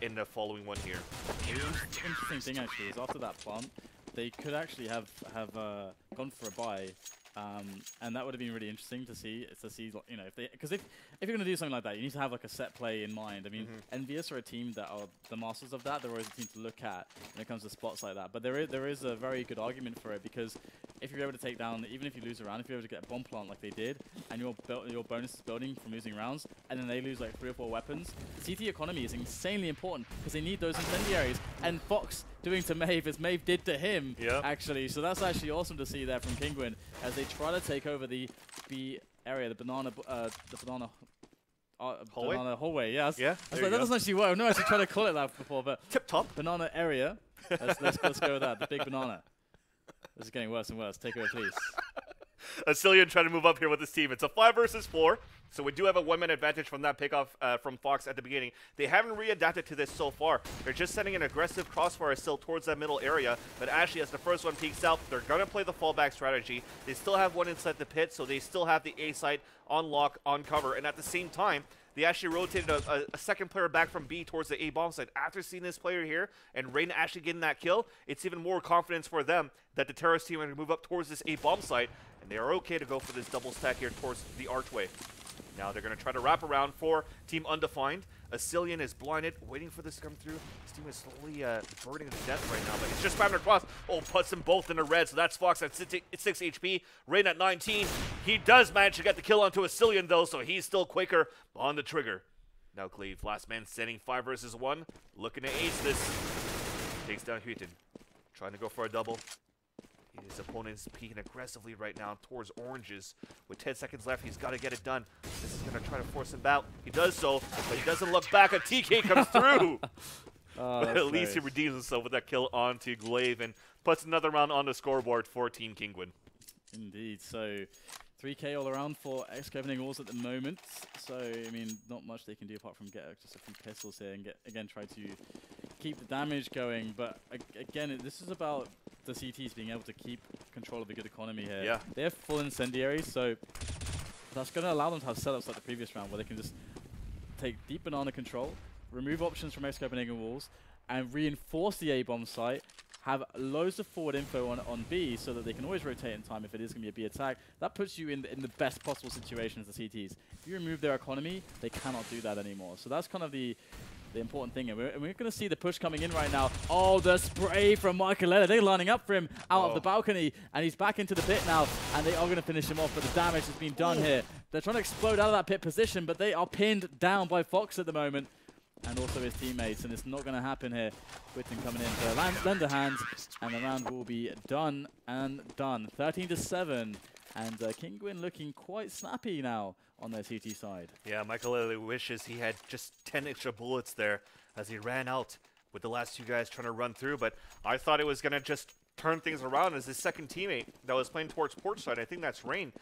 in the following one here. The interesting thing actually is after that plant, they could actually have gone for a buy, and that would have been really interesting to see. You know, because if you're going to do something like that, you need to have like a set play in mind. I mean, Envious are a team that are the masters of that. They're always a team to look at when it comes to spots like that. But there is a very good argument for it, because if you're able to take down, even if you lose a round, if you're able to get a bomb plant like they did, and your bonus is building from losing rounds, and then they lose like 3 or 4 weapons, CT economy is insanely important because they need those incendiaries. And Fox doing to Maeve as Maeve did to him, actually. So that's actually awesome to see there from Kinguin as they try to take over the B area, the banana hallway. Yes. Yeah. That doesn't actually work. I've never actually tried to call it that before, but tip top banana area. Let's go with that. The big banana. This is getting worse and worse. Take over, please. Asilian trying to move up here with his team. It's a 5 versus 4. So we do have a 1-man advantage from that pickoff from Fox at the beginning. They haven't readapted to this so far. They're just sending an aggressive crossfire still towards that middle area. But actually, as the first one peeks out, they're going to play the fallback strategy. They still have one inside the pit, so they still have the A site on lock, on cover. And at the same time, they actually rotated a second player back from B towards the A bomb site. After seeing this player here and Rain actually getting that kill, it's even more confidence for them that the terrorist team are going to move up towards this A bomb site, and they are okay to go for this double stack here towards the archway. Now they're going to try to wrap around for Team Undefined. Asilian is blinded, waiting for this to come through. His team is slowly burning to death right now, but it's just spamming across. Oh, puts them both in the red, so that's Fox at 6 HP. Rain at 19. He does manage to get the kill onto Asilian, though, so he's still quicker on the trigger. Now Cleve, last man standing, 5 versus 1. Looking to ace this. Takes down Hutin. Trying to go for a double. His opponent's peeking aggressively right now towards oranges. With 10 seconds left, he's got to get it done. This is going to try to force him out. He does so, but he doesn't look back. A TK comes through. But at least he redeems himself with that kill onto Glaive and puts another round on the scoreboard for Team Kinguin. Indeed. So 3K all around for ex-Copenhagen Wolves at the moment. So, I mean, not much they can do apart from get just a few pistols here and again try to keep the damage going. But again, this is about the CTs being able to keep control of a good economy here. Yeah. They have full incendiaries, so that's going to allow them to have setups like the previous round where they can just take deep banana control, remove options from ex-Copenhagen Wolves, and reinforce the A-bomb site, have loads of forward info on B so that they can always rotate in time if it is going to be a B attack. That puts you in the best possible situation as the CTs. If you remove their economy, they cannot do that anymore. So that's kind of the important thing. And we're going to see the push coming in right now. Oh, the spray from Michaeletta. They're lining up for him out of the balcony, and he's back into the pit now, and they are going to finish him off, but the damage has been done here. They're trying to explode out of that pit position, but they are pinned down by Fox at the moment, and also his teammates, and it's not going to happen here. Witten coming in to lend a hand, and the round will be done and done. 13-7, and Kinguin looking quite snappy now on their CT side. Yeah, Michael Lilly wishes he had just 10 extra bullets there as he ran out with the last two guys trying to run through, but I thought it was going to just turn things around as his second teammate that was playing towards port side, I think that's Rain,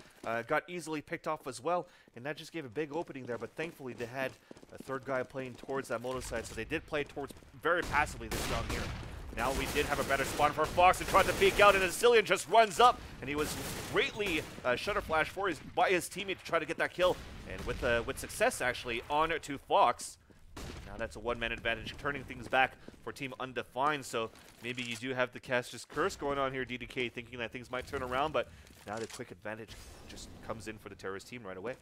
got easily picked off as well, and that just gave a big opening there, but thankfully they had a third guy playing towards that moto side, so they did play towards very passively this round here. Now we did have a better spawn for Fox and tried to peek out, and Asilian just runs up, and he was greatly shutter flashed by his teammate to try to get that kill, and with success actually on to Fox. Now that's a one-man advantage, turning things back for Team Undefined, so maybe you do have the caster's curse going on here, DDK, thinking that things might turn around, but now the quick advantage just comes in for the terrorist team right away.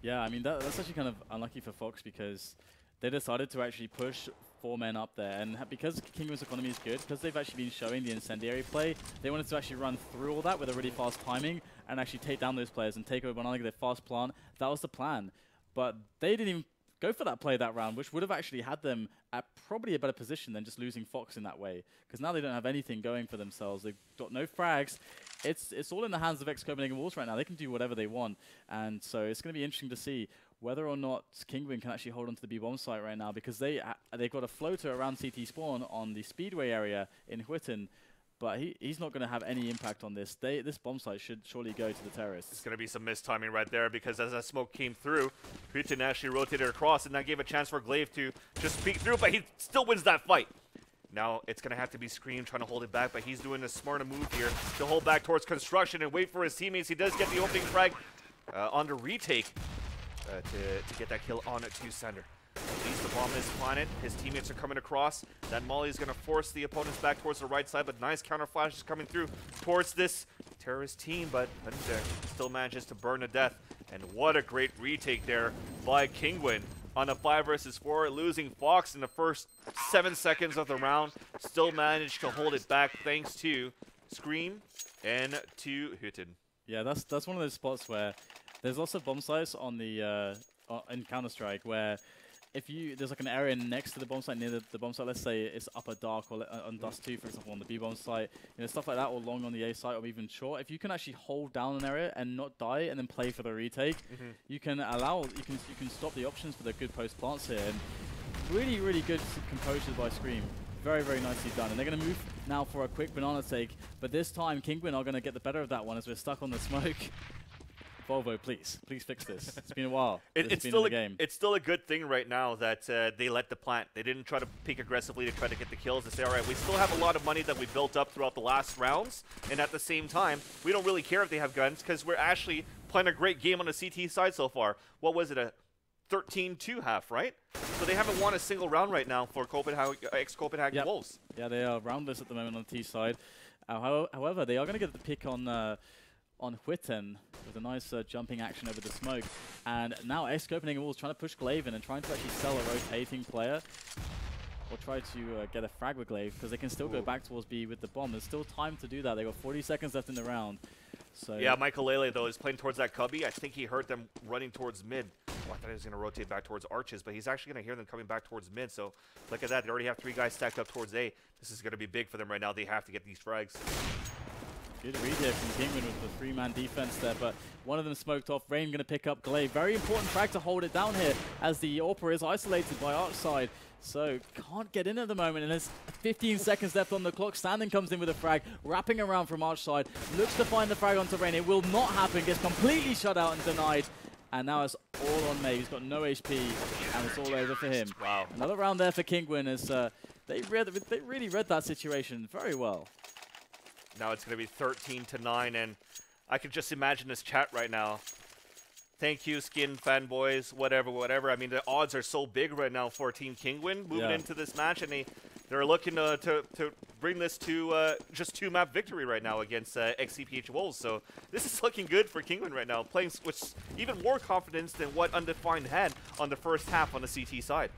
Yeah, I mean, that's actually kind of unlucky for Fox because they decided to actually push 4 men up there, and because Kinguin's economy is good, because they've actually been showing the incendiary play, they wanted to actually run through all that with a really fast timing and actually take down those players and take over Banana, their fast plant. That was the plan, but they didn't even go for that play that round, which would have actually had them at probably a better position than just losing Fox in that way, because now they don't have anything going for themselves. They've got no frags. It's all in the hands of ex-Copenhagen Wolves right now. They can do whatever they want, and so it's going to be interesting to see whether or not Kinguin can actually hold on to the B-bomb site right now, because they've got a floater around CT spawn on the speedway area in Huiten, but he's not going to have any impact on this. This bomb site should surely go to the terrorists. It's going to be some mistiming right there, because as that smoke came through, Huiten actually rotated across, and that gave a chance for Glaive to just peek through, but he still wins that fight. Now it's going to have to be Scream trying to hold it back, but he's doing a smarter move here to hold back towards construction and wait for his teammates. He does get the opening frag on the retake to get that kill on it to center. At least the bomb is planted. His teammates are coming across. That Molly is going to force the opponents back towards the right side, but nice counter flash is coming through towards this terrorist team, but still manages to burn to death. And what a great retake there by Kinguin on a 5 versus 4, losing Fox in the first 7 seconds of the round. Still managed to hold it back thanks to Scream and to Huiten. Yeah, that's one of those spots where there's lots of bomb sites on the in Counter-Strike where if there's like an area next to the bomb site, near the bomb site, let's say it's upper dark or on dust 2, for example, on the B bomb site, stuff like that, or long on the A site, or even short. If you can actually hold down an area and not die, and then play for the retake, you can stop the options for the good post plants here. And really, really good composure by Scream. Very, very nicely done. And they're going to move now for a quick banana take, but this time Kinguin are going to get the better of that one as we're stuck on the smoke. Volvo, please fix this. It's been a while. It's still a good thing right now that they let the plant. They didn't try to peek aggressively to try to get the kills. They say, all right, we still have a lot of money that we built up throughout the last rounds, and at the same time, we don't really care if they have guns because we're actually playing a great game on the CT side so far. What was it, a 13-2 half, right? So they haven't won a single round right now for Copenhagen, ex-Copenhagen Wolves. Yeah, they are roundless at the moment on the T side. However, they are going to get the pick on Huiten with a nice jumping action over the smoke. And now ex-Copenhagen Wolves trying to push Glaive in and trying to actually sell a rotating player. Or try to get a frag with Glaive, because they can still go back towards B with the bomb. There's still time to do that. They got 40 seconds left in the round. So yeah, Michael Lele, though, is playing towards that cubby. I think he heard them running towards mid. Oh, I thought he was going to rotate back towards arches, but he's actually going to hear them coming back towards mid. So look at that. They already have 3 guys stacked up towards A. This is going to be big for them right now. They have to get these frags. Good read here from Kinguin with the 3-man defense there, but one of them smoked off. Rain going to pick up Glaive. Very important frag to hold it down here, as the AWPer is isolated by Arch side. So can't get in at the moment, and there's 15 seconds left on the clock. Standing comes in with a frag, wrapping around from Arch side. Looks to find the frag onto Rain. It will not happen. Gets completely shut out and denied. And now it's all on May. He's got no HP, and it's all over for him. Wow. Another round there for Kinguin, as they really read that situation very well. Now it's going to be 13-9, and I can just imagine this chat right now. Thank you, Skin fanboys, whatever. I mean, the odds are so big right now for Team Kinguin moving into this match, and they're looking to bring this to just 2-map victory right now against ex-CPH Wolves. So this is looking good for Kinguin right now, playing with even more confidence than what Undefined had on the first half on the CT side.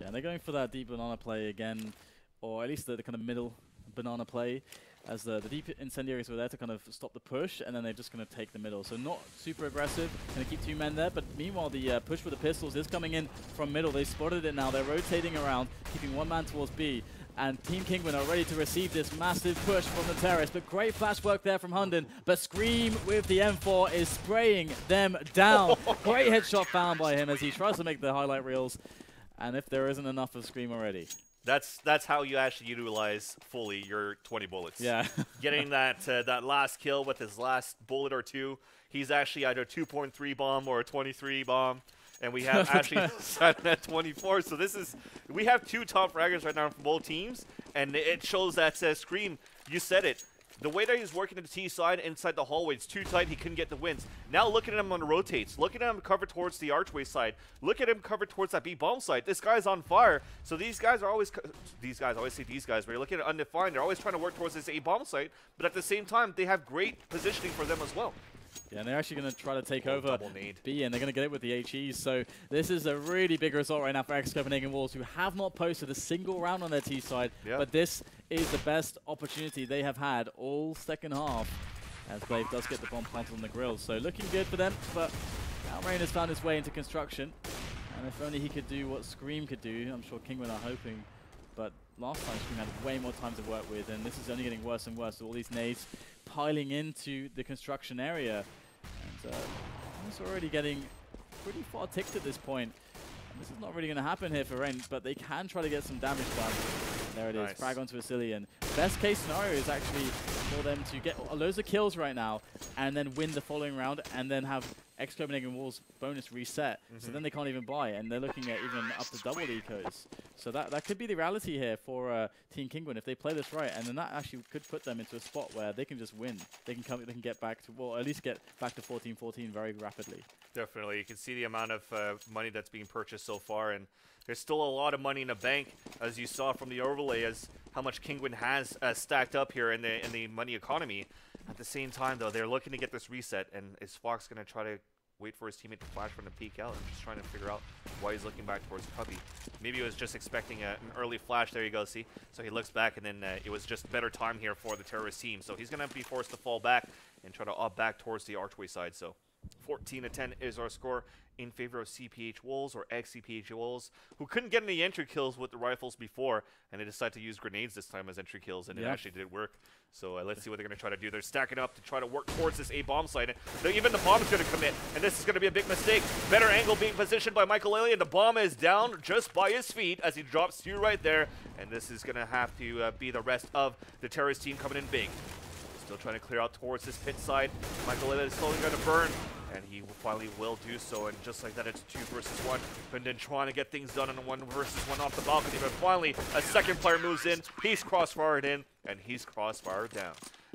Yeah, and they're going for that deep banana play again, or at least the kind of middle banana play, as the deep incendiaries were there to kind of stop the push, and then they're just going to take the middle. So not super aggressive, going to keep 2 men there, but meanwhile the push with the pistols is coming in from middle. They spotted it now, they're rotating around, keeping 1 man towards B, and Team Kinguin are ready to receive this massive push from the terrace. But great flash work there from Hunden, but Scream with the M4 is spraying them down. Great headshot found by him as he tries to make the highlight reels, and if there isn't enough of Scream already. That's how you actually utilize fully your 20 bullets. Yeah. Getting that last kill with his last bullet or 2. He's actually either a 2.3 bomb or a 23 bomb. And we have actually started at 24. So we have 2 top fraggers right now from both teams. And it shows that Scream, you said it. The way that he's working to the T side inside the hallway, it's too tight, he couldn't get the wins. Now look at him on the rotates. Look at him cover towards the archway side. Look at him cover towards that B-bomb side. This guy's on fire. So these guys are always, I always say these guys, but you're looking at Undefined, they're always trying to work towards this A-bomb site, but at the same time, they have great positioning for them as well. Yeah, and they're actually going to try to take over B, and they're going to get it with the HEs. So this is a really big result right now for ex-Copenhagen Wolves, who have not posted a single round on their T side. Yeah. But this is the best opportunity they have had all second half, as Glaive does get the bomb planted on the grill. So looking good for them, but now Rain has found his way into construction. And if only he could do what Scream could do, I'm sure Kinguin are hoping. But last time Scream had way more time to work with, and this is only getting worse and worse. All these nades piling into the construction area. And it's already getting pretty far ticked at this point. And this is not really going to happen here for Rain, but they can try to get some damage done. There it is, frag onto Vasilian. Best case scenario is actually for them to get loads of kills right now, and then win the following round, and then have ex-Copenhagen Wolves bonus reset. So then they can't even buy, and they're looking at even up to double ecos. So that could be the reality here for Team Kinguin if they play this right, and then that actually could put them into a spot where they can just win. They can get back to, well, at least get back to 14-14 very rapidly. Definitely, you can see the amount of money that's being purchased so far, and there's still a lot of money in the bank, as you saw from the overlay, as how much Kinguin has stacked up here in the money economy. At the same time, though, they're looking to get this reset, and is Fox going to try to wait for his teammate to flash from the peek out? I'm just trying to figure out why he's looking back towards Cubby. Maybe he was just expecting an early flash. There you go, see? So he looks back, and then it was just better time here for the terrorist team. So he's going to be forced to fall back and try to opt back towards the archway side. So 14-10 is our score in favor of CPH Wolves, or ex-CPH Wolves, who couldn't get any entry kills with the rifles before, and they decided to use grenades this time as entry kills, and it actually did work. So let's see what they're going to try to do. They're stacking up to try to work towards this A-bomb site. Even the bomb is going to commit, and this is going to be a big mistake. Better angle being positioned by Michael Lilly, and the bomb is down just by his feet as he drops you right there, and this is going to have to be the rest of the terrorist team coming in big. Still trying to clear out towards this pit side. Michael Lilly is slowly going to burn, and he finally will do so, and just like that, it's 2 versus 1. And then trying to get things done on a 1 versus 1 off the balcony, but finally a second player moves in. He's crossfired in, and he's crossfired down.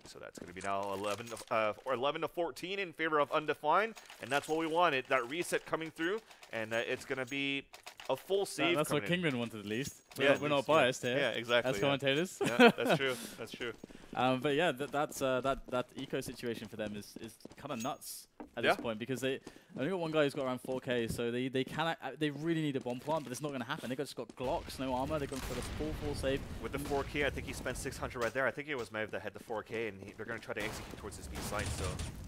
So that's going to be now 11 to 14 in favor of Undefined, and that's what we wanted. That reset coming through, and it's going to be a full save. That's what Kinguin wanted at least. We're Yeah, not biased here. Yeah, exactly. As commentators. Yeah, that's true. That's true. But yeah, that eco situation for them is kind of nuts at this point, because they only got one guy who's got around 4K, so they really need a bomb plant, but it's not going to happen. They just got Glocks, no armor. They're going for the full save. With the 4K, I think he spent 600 right there. I think it was Maeve that had the 4K, and they're going to try to execute towards this B site, so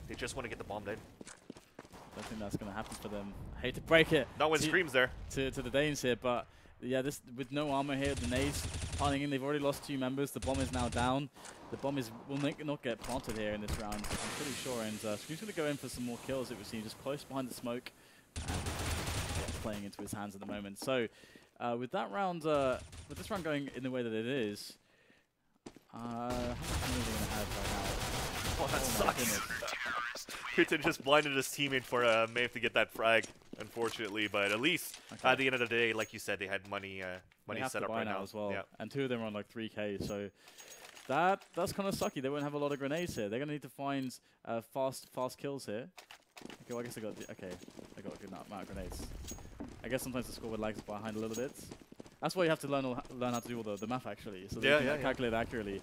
they just want to get the bomb dead. I don't think that's going to happen for them. I hate to break it. Not when Scream's there. To the Danes here, but yeah, this with no armor here, the nades planting in. They've already lost 2 members. The bomb is now down. The bomb will not get planted here in this round, I'm pretty sure. And Scream's going to go in for some more kills, it would seem, just close behind the smoke. And playing into his hands at the moment. So with that round, with this round going in the way that it is, how much money are they going to have right now? Oh, that sucks. Putin just blinded his teammate for Maeve to get that frag, unfortunately. But at least at the end of the day, like you said, they had money set up right now as well. Yeah. And 2 of them are on like 3K. So that's kind of sucky. They won't have a lot of grenades here. They're going to need to find fast kills here. Okay, well, I guess I got a good amount of grenades. I guess sometimes the scoreboard lags behind a little bit. That's why you have to learn how to do all the math actually, so they can calculate accurately.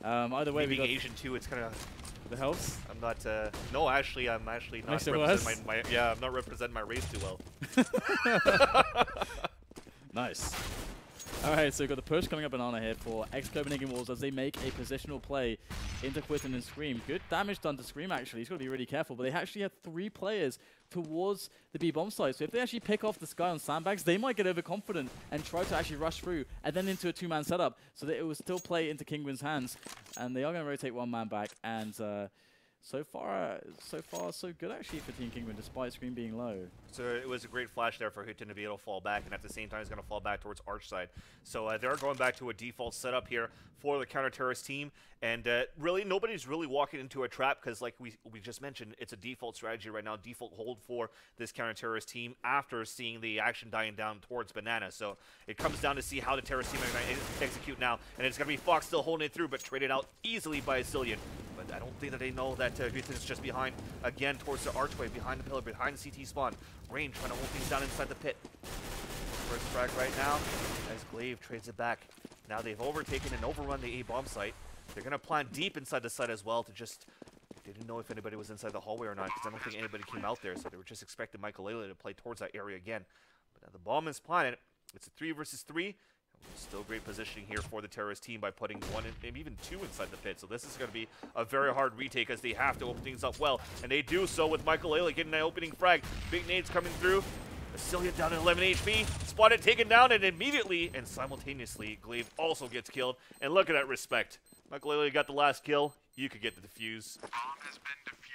Either way, being Asian too, it's kind of it helps. I'm not. No, actually, I'm actually not representing my. Yeah, I'm not representing my race too well. Nice. Alright, so we've got the push coming up banana here for ex-Copenhagen Wolves as they make a positional play into Quitten and Scream. Good damage done to Scream, actually. He's got to be really careful, but they actually have 3 players towards the B-bomb site. So if they actually pick off this guy on sandbags, they might get overconfident and try to actually rush through and then into a 2-man setup so that it will still play into Kinguin's hands. And they are going to rotate 1 man back. And so far, so good actually for Team Kinguin, despite Scream being low. So it was a great flash there for Hutin to be able to fall back, and at the same time, he's going to fall back towards Arch side. So they're going back to a default setup here for the counter-terrorist team, and really, nobody's really walking into a trap because, like we just mentioned, it's a default strategy right now, default hold for this counter-terrorist team after seeing the action dying down towards Banana. So it comes down to see how the terrorist team are going to execute now, and it's going to be Fox still holding it through, but traded out easily by Zillion. But I don't think that they know that Hutin's just behind, again, towards the archway, behind the pillar, behind the CT spawn. Range trying to hold things down inside the pit. First frag right now as Glaive trades it back. Now they've overtaken and overrun the A-bomb site. They're going to plant deep inside the site as well to just... Didn't know if anybody was inside the hallway or not because I don't think anybody came out there. So they were just expecting Michael Lele to play towards that area again. But now the bomb is planted. It's a 3 versus 3. Still great positioning here for the terrorist team by putting 1 and maybe even 2 inside the pit. So this is going to be a very hard retake as they have to open things up well. And they do so with Michael Lele getting an opening frag. Big nades coming through. Vasilian down to 11 HP. Spotted, taken down, and immediately and simultaneously, Glaive also gets killed. And look at that respect. Michael Lele got the last kill. You could get the defuse.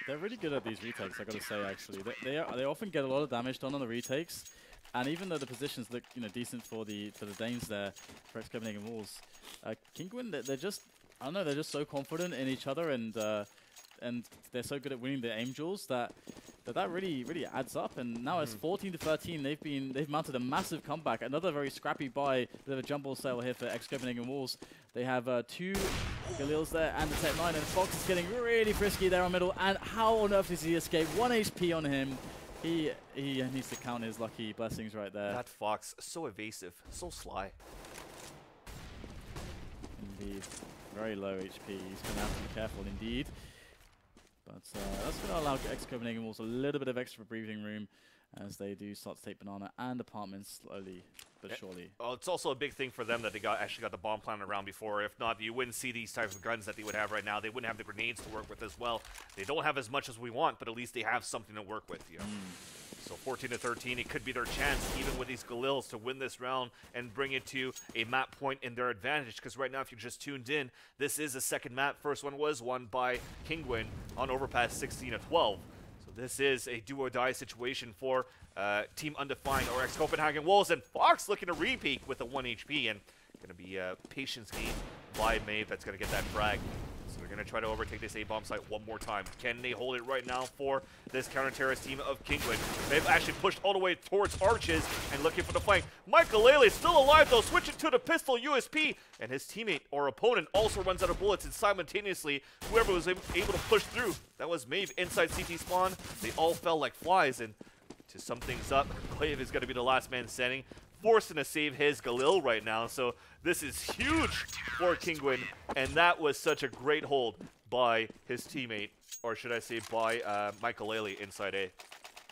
They're really good at these retakes, I gotta say, actually. They often get a lot of damage done on the retakes. And even though the positions look, decent for the Danes there, for ex-Copenhagen Wolves, Kinguin, they're just, I don't know, they're just so confident in each other, and they're so good at winning the aim duels that really adds up. And now it's 14 to 13. They've mounted a massive comeback. Another very scrappy buy. Bit of a jumble sale here for ex-Copenhagen Wolves. They have 2 Galils there and the Tech 9, and Fox is getting really frisky there on middle. And how on earth does he escape? 1 HP on him. He needs to count his lucky blessings right there. That Fox, so evasive, so sly. Indeed. Very low HP. He's going to have to be careful indeed. But that's going to allow ex-Copenhagen Wolves a little bit of extra breathing room as they do start to take Banana and Apartments slowly but surely. Well, it's also a big thing for them that they actually got the bomb planted around before. If not, you wouldn't see these types of guns that they would have right now. They wouldn't have the grenades to work with as well. They don't have as much as we want, but at least they have something to work with. So 14 to 13, it could be their chance, even with these Galils, to win this round and bring it to a map point in their advantage. Because right now, if you're just tuned in, this is a second map. First one was won by Kinguin on Overpass 16 of 12. So this is a do-or-die situation for Team Undefined or ex-Copenhagen Wolves. And Fox looking to repeat with a 1 HP and going to be a patience game by Maeve that's going to get that frag. So they're They're going to try to overtake this A-bomb site one more time. Can they hold it right now for this counter-terrorist team of Kinguin? They've actually pushed all the way towards Arches and looking for the flank. Michael still alive though, switching to the pistol USP, and his teammate or opponent also runs out of bullets, and simultaneously, whoever was able to push through, that was Maeve inside CT spawn. They all fell like flies, and to sum things up, Glaive is going to be the last man standing, forcing to save his Galil right now. So this is huge for Kinguin, and that was such a great hold by his teammate, or should I say by Michael inside A.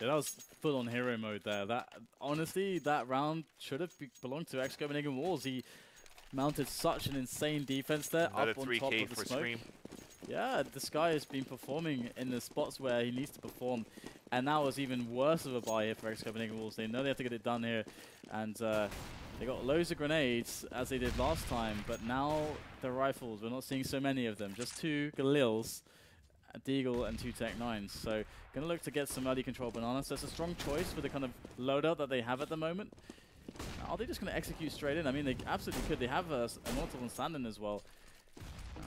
Yeah, that was full-on hero mode there. That honestly, that round should have belonged to ex-Copenhagen Walls. He mounted such an insane defense there, Another up on 3K top of the for smoke. Scream. Yeah, this guy has been performing in the spots where he needs to perform, and that was even worse of a buy here for ex-Copenhagen Walls. They know they have to get it done here, and they got loads of grenades, as they did last time, but now the rifles, we're not seeing so many of them. Just 2 Galils, a Deagle, and 2 Tech-9s. So, gonna look to get some early control bananas. That's a strong choice for the kind of loadout that they have at the moment. Are they just gonna execute straight in? I mean, they absolutely could. They have a Immortal and Sandin as well.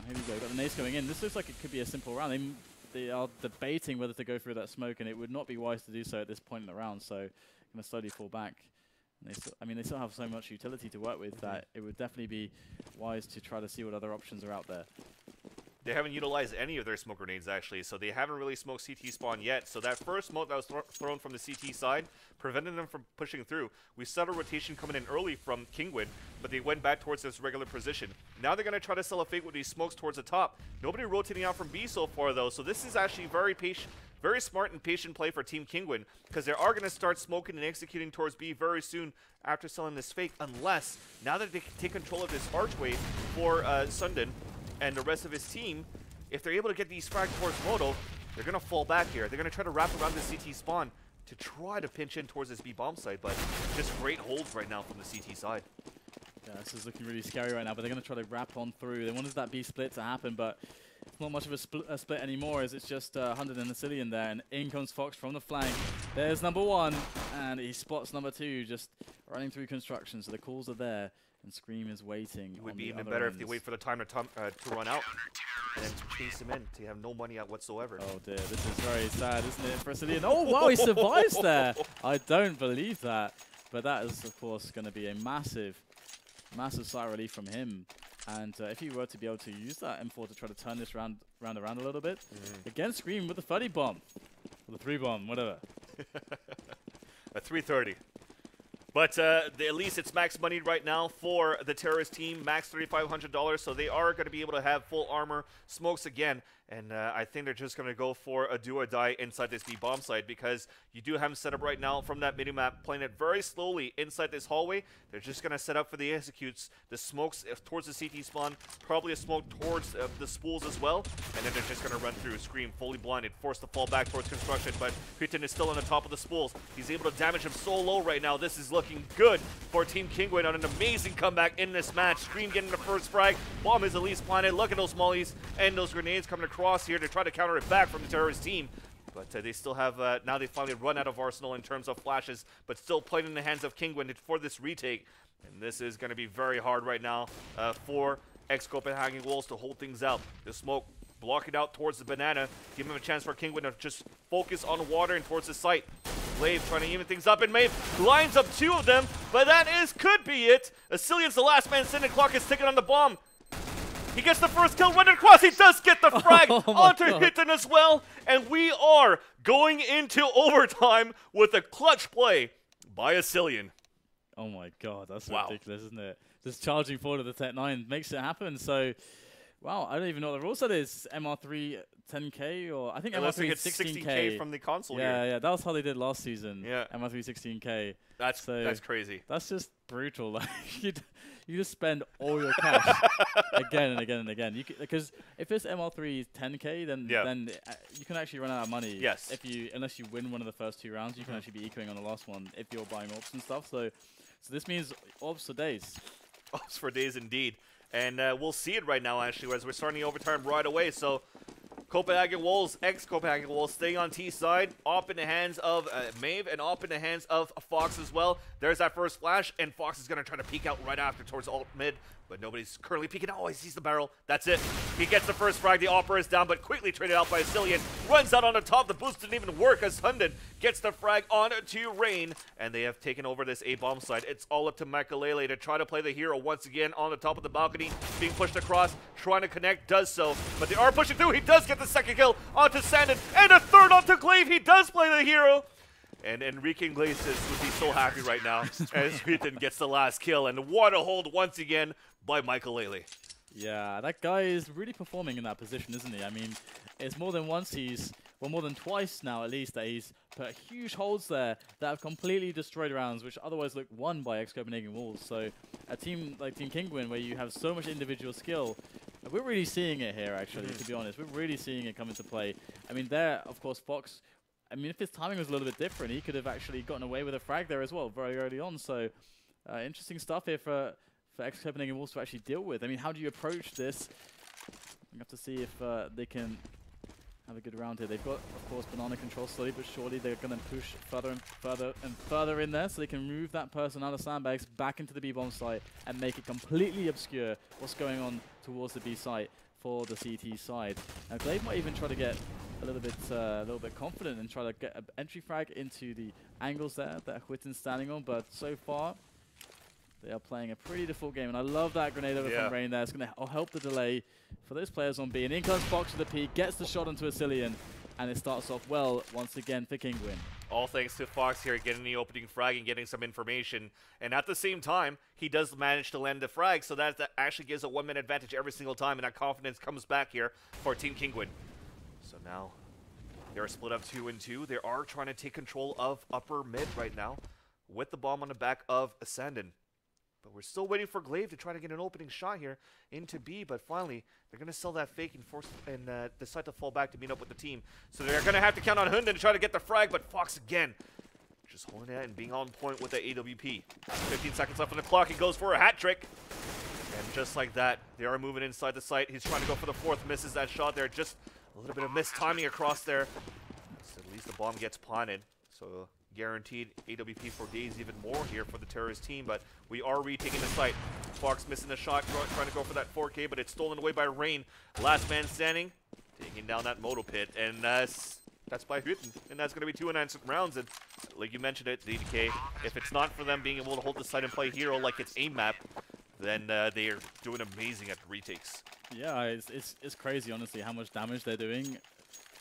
Here we go, got an ace going in. This looks like it could be a simple round. They are debating whether to go through that smoke, and it would not be wise to do so at this point in the round, so going to slowly fall back. And they still have so much utility to work with that it would definitely be wise to try to see what other options are out there. They haven't utilized any of their smoke grenades, actually, so they haven't really smoked CT spawn yet. So that first smoke that was thrown from the CT side prevented them from pushing through. We saw a rotation coming in early from Kinguin, but they went back towards this regular position. Now they're going to try to sell a fake with these smokes towards the top. Nobody rotating out from B so far, though, so this is actually very patient. Very smart and patient play for Team Kinguin, because they are going to start smoking and executing towards B very soon after selling this fake, unless, now that they can take control of this archway for Sundin and the rest of his team, if they're able to get these frags towards Moto, they're going to fall back here. They're going to try to wrap around the CT spawn to try to pinch in towards this B bomb site, but just great holds right now from the CT side. Yeah, this is looking really scary right now, but they're going to try to wrap on through. They wanted that B split to happen, but it's not much of a split anymore, as it's just 100 and a Cillian there, and in comes Fox from the flank. There's number 1, and he spots number 2 just running through construction, so the calls are there, and Scream is waiting. It would be even better if they wait for the time to run out, and then chase him in to have no money out whatsoever. Oh dear, this is very sad, isn't it, for Cillian? Oh wow, he survives there! I don't believe that, but that is, of course, going to be a massive sigh of relief from him. And if he were to be able to use that M4 to try to turn this round around a little bit, again, Scream with the 30 bomb, or the 3 bomb, whatever. A 330. But at least it's max money right now for the terrorist team, max $3,500, so they are going to be able to have full armor, smokes again, and I think they're just going to go for a do or die inside this B bomb site, because you do have them set up right now from that mini-map, playing it very slowly inside this hallway. They're just going to set up for the executes, the smokes towards the CT spawn, probably a smoke towards the spools as well, and then they're just going to run through. Scream fully blinded, forced to fall back towards construction, but Putin is still on the top of the spools. He's able to damage him so low right now. This is looking good for Team Kinguin on an amazing comeback in this match. Scream getting the first frag. Bomb is at least planted. Look at those mollies and those grenades coming across here to try to counter it back from the terrorist team. But they still have, now they finally run out of arsenal in terms of flashes, but still playing in the hands of Kinguin for this retake. And this is going to be very hard right now for ex-Copenhagen Wolves to hold things out. The smoke blocking out towards the banana, give him a chance for Kinguin to just focus on water and towards the site. Glaive trying to even things up, and Maeve lines up 2 of them, but that could be it. Cillian's the last man standing, clock is ticking on the bomb. He gets the first kill, running across, he does get the frag onto Hitten as well, and we are going into overtime with a clutch play by Cillian. Oh my god, that's ridiculous, isn't it? Just charging forward with the Tech-9 makes it happen, so... Wow, I don't even know what the rule set is. MR3 10K, or I think MR3 16K from the console here. Yeah, yeah, that was how they did last season. Yeah, MR3 16K. That's crazy. That's just brutal. Like you just spend all your cash again and again and again. Because if it's MR3 10K, then you can actually run out of money. Yes. Unless you win one of the first 2 rounds, you can actually be ecoing on the last one if you're buying orbs and stuff. So this means orbs for days. Orbs for days indeed. And we'll see it right now, actually, as we're starting the overtime right away. So, Copenhagen Wolves, ex-Copenhagen Wolves, staying on T side, off in the hands of Maeve, and off in the hands of Fox as well. There's that first flash, and Fox is going to try to peek out right after towards alt mid. but nobody's currently peeking. Oh, he sees the barrel. That's it. He gets the first frag. The Opera is down, but quickly traded out by Cillian. Runs out on the top. The boost didn't even work as Hunden gets the frag on to Rain, and they have taken over this A-bomb side. It's all up to Makalele to try to play the hero once again on the top of the balcony, being pushed across, trying to connect, does so, but they are pushing through. He does get the second kill onto Sandin, and a third onto Glaive. He does play the hero. And Enrique Iglesias would be so happy right now as Ethan gets the last kill. And what a hold once again by Makalele. Yeah, that guy is really performing in that position, isn't he? I mean, it's more than once well, more than twice now at least, that he's put huge holds there that have completely destroyed rounds, which otherwise look won by ex-Copenhagen Wolves. So a team like Team Kinguin, where you have so much individual skill, we're really seeing it here, actually, to be honest. We're really seeing it come into play. I mean, there, of course, Fox, I mean, if his timing was a little bit different, he could have actually gotten away with a frag there as well very early on. So interesting stuff here for ex-Copenhagen Wolves to actually deal with. I mean, how do you approach this? We have to see if they can have a good round here. They've got, of course, banana control slowly but surely. They're going to push further and further and further in there so they can move that person out of sandbags back into the B-bomb site and make it completely obscure what's going on towards the B site for the CT side. Now, Glaive might even try to get a little bit confident and try to get an entry frag into the angles there that Huitin's standing on, but so far they are playing a pretty default game, and I love that grenade over from Rain there. It's going to help the delay for those players on B. And in comes Fox with the P, gets the shot onto Asilian, and it starts off well once again for Kinguin. All thanks to Fox here getting the opening frag and getting some information. And at the same time, he does manage to land the frag, so that actually gives a one-man advantage every single time, and that confidence comes back here for Team Kinguin. So now they're split up 2 and 2. They are trying to take control of upper mid right now with the bomb on the back of Ascendant. But we're still waiting for Glaive to try to get an opening shot here into B. But finally, they're going to sell that fake and decide to fall back to meet up with the team. So they're going to have to count on Hunden to try to get the frag. But Fox again, just holding it and being on point with the AWP. 15 seconds left on the clock. He goes for a hat trick. And just like that, they are moving inside the site. He's trying to go for the fourth. Misses that shot there. Just a little bit of missed timing across there. So at least the bomb gets planted. So guaranteed AWP for days, even more here for the terrorist team, but we are retaking the site. Fox missing the shot, trying to go for that 4K, but it's stolen away by Rain. Last man standing, taking down that moto pit, and that's by Huiten, and that's going to be 2 unanswered rounds. And like you mentioned it, DDK, if it's not for them being able to hold the site and play hero like it's aim map, then they are doing amazing at retakes. Yeah, it's crazy, honestly, how much damage they're doing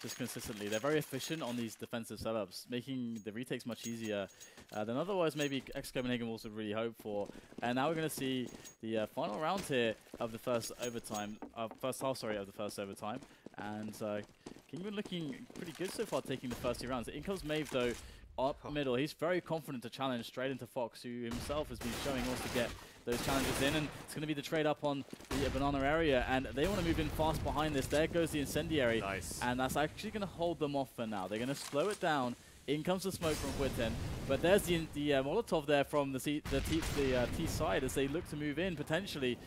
just consistently. They're very efficient on these defensive setups, making the retakes much easier than otherwise maybe ex-Copenhagen Wolves would really hope for. And now we're going to see the final round here of the first overtime, first half, sorry, of the first overtime. And Kinguin looking pretty good so far, taking the first 2 rounds. In comes Maeve, though, up middle. He's very confident to challenge straight into Fox, who himself has been showing wants to get those challenges in, and it's going to be the trade up on the banana area, and they want to move in fast behind this. There goes the incendiary, nice. And that's actually going to hold them off for now. They're going to slow it down. In comes the smoke from Huiten, but there's the Molotov there from the T side as they look to move in potentially.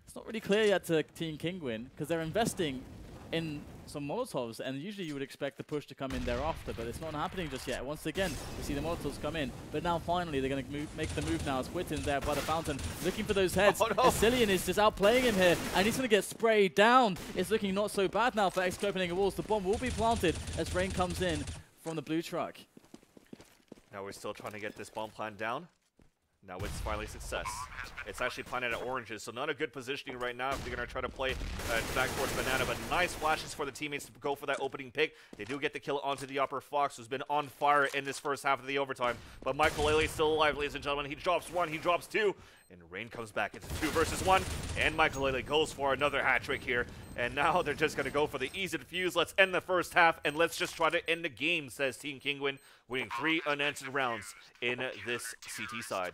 It's not really clear yet to Team Kinguin because they're investing in some Molotovs, and usually you would expect the push to come in thereafter, but it's not happening just yet. Once again, we see the Molotovs come in, but now finally they're going to make the move now. As Huitin's there by the fountain, looking for those heads. Oh, no. Asilian is just outplaying him here, and he's going to get sprayed down. It's looking not so bad now for ex-Copenhagen Wolves. The bomb will be planted as Rain comes in from the blue truck. Now we're still trying to get this bomb plant down. Now it's finally success. It's actually planted at oranges, so not a good positioning right now if they're going to try to play back towards banana, but nice flashes for the teammates to go for that opening pick. They do get the kill onto the upper Fox, who's been on fire in this first half of the overtime. But Makalele is still alive, ladies and gentlemen. He drops 1, he drops 2, and Rain comes back into 2 versus 1, and Makalele goes for another hat trick here. And now they're just going to go for the easy defuse. Let's end the first half, and let's just try to end the game, says Team Kinguin, winning 3 unanswered rounds in this CT side.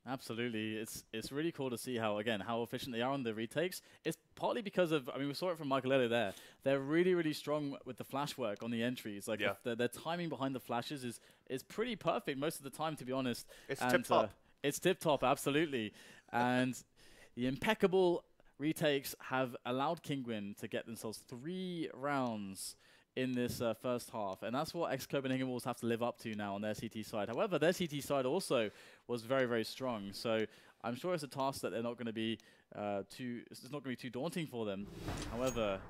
Absolutely. It's really cool to see how efficient they are on the retakes. It's partly because of, I mean, we saw it from Makalele there. They're really, really strong with the flash work on the entries. Like, their timing behind the flashes is pretty perfect most of the time, to be honest. It's tip-top. It's tip-top, absolutely. And the impeccable retakes have allowed Kinguin to get themselves 3 rounds in this first half, and that's what ex-Copenhagen Wolves have to live up to now on their CT side. However, their CT side also was very, very strong, so I'm sure it's a task that they're not going to be it's not going to be too daunting for them. However,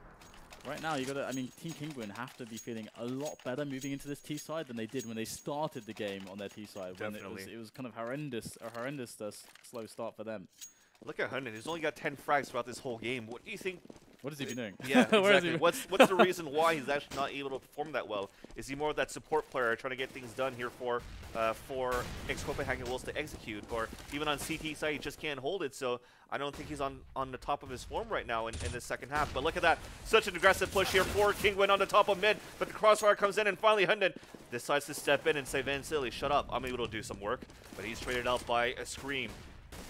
right now, I mean, Team Kinguin have to be feeling a lot better moving into this T side than they did when they started the game on their T side. Definitely. When it was kind of a horrendous slow start for them. Look at Hunden. He's only got 10 frags throughout this whole game. What do you think? What has he been doing? Yeah, exactly. What's the reason why he's actually not able to perform that well? Is he more of that support player trying to get things done here for ex-Copenhagen Wolves to execute? Or even on CT side, he just can't hold it. So I don't think he's on the top of his form right now in the second half. But look at that. Such an aggressive push here for Kinguin on the top of mid. But the crossfire comes in, and finally Hunden decides to step in and say, Van Silly, shut up. I'm able to do some work. But he's traded out by a Scream.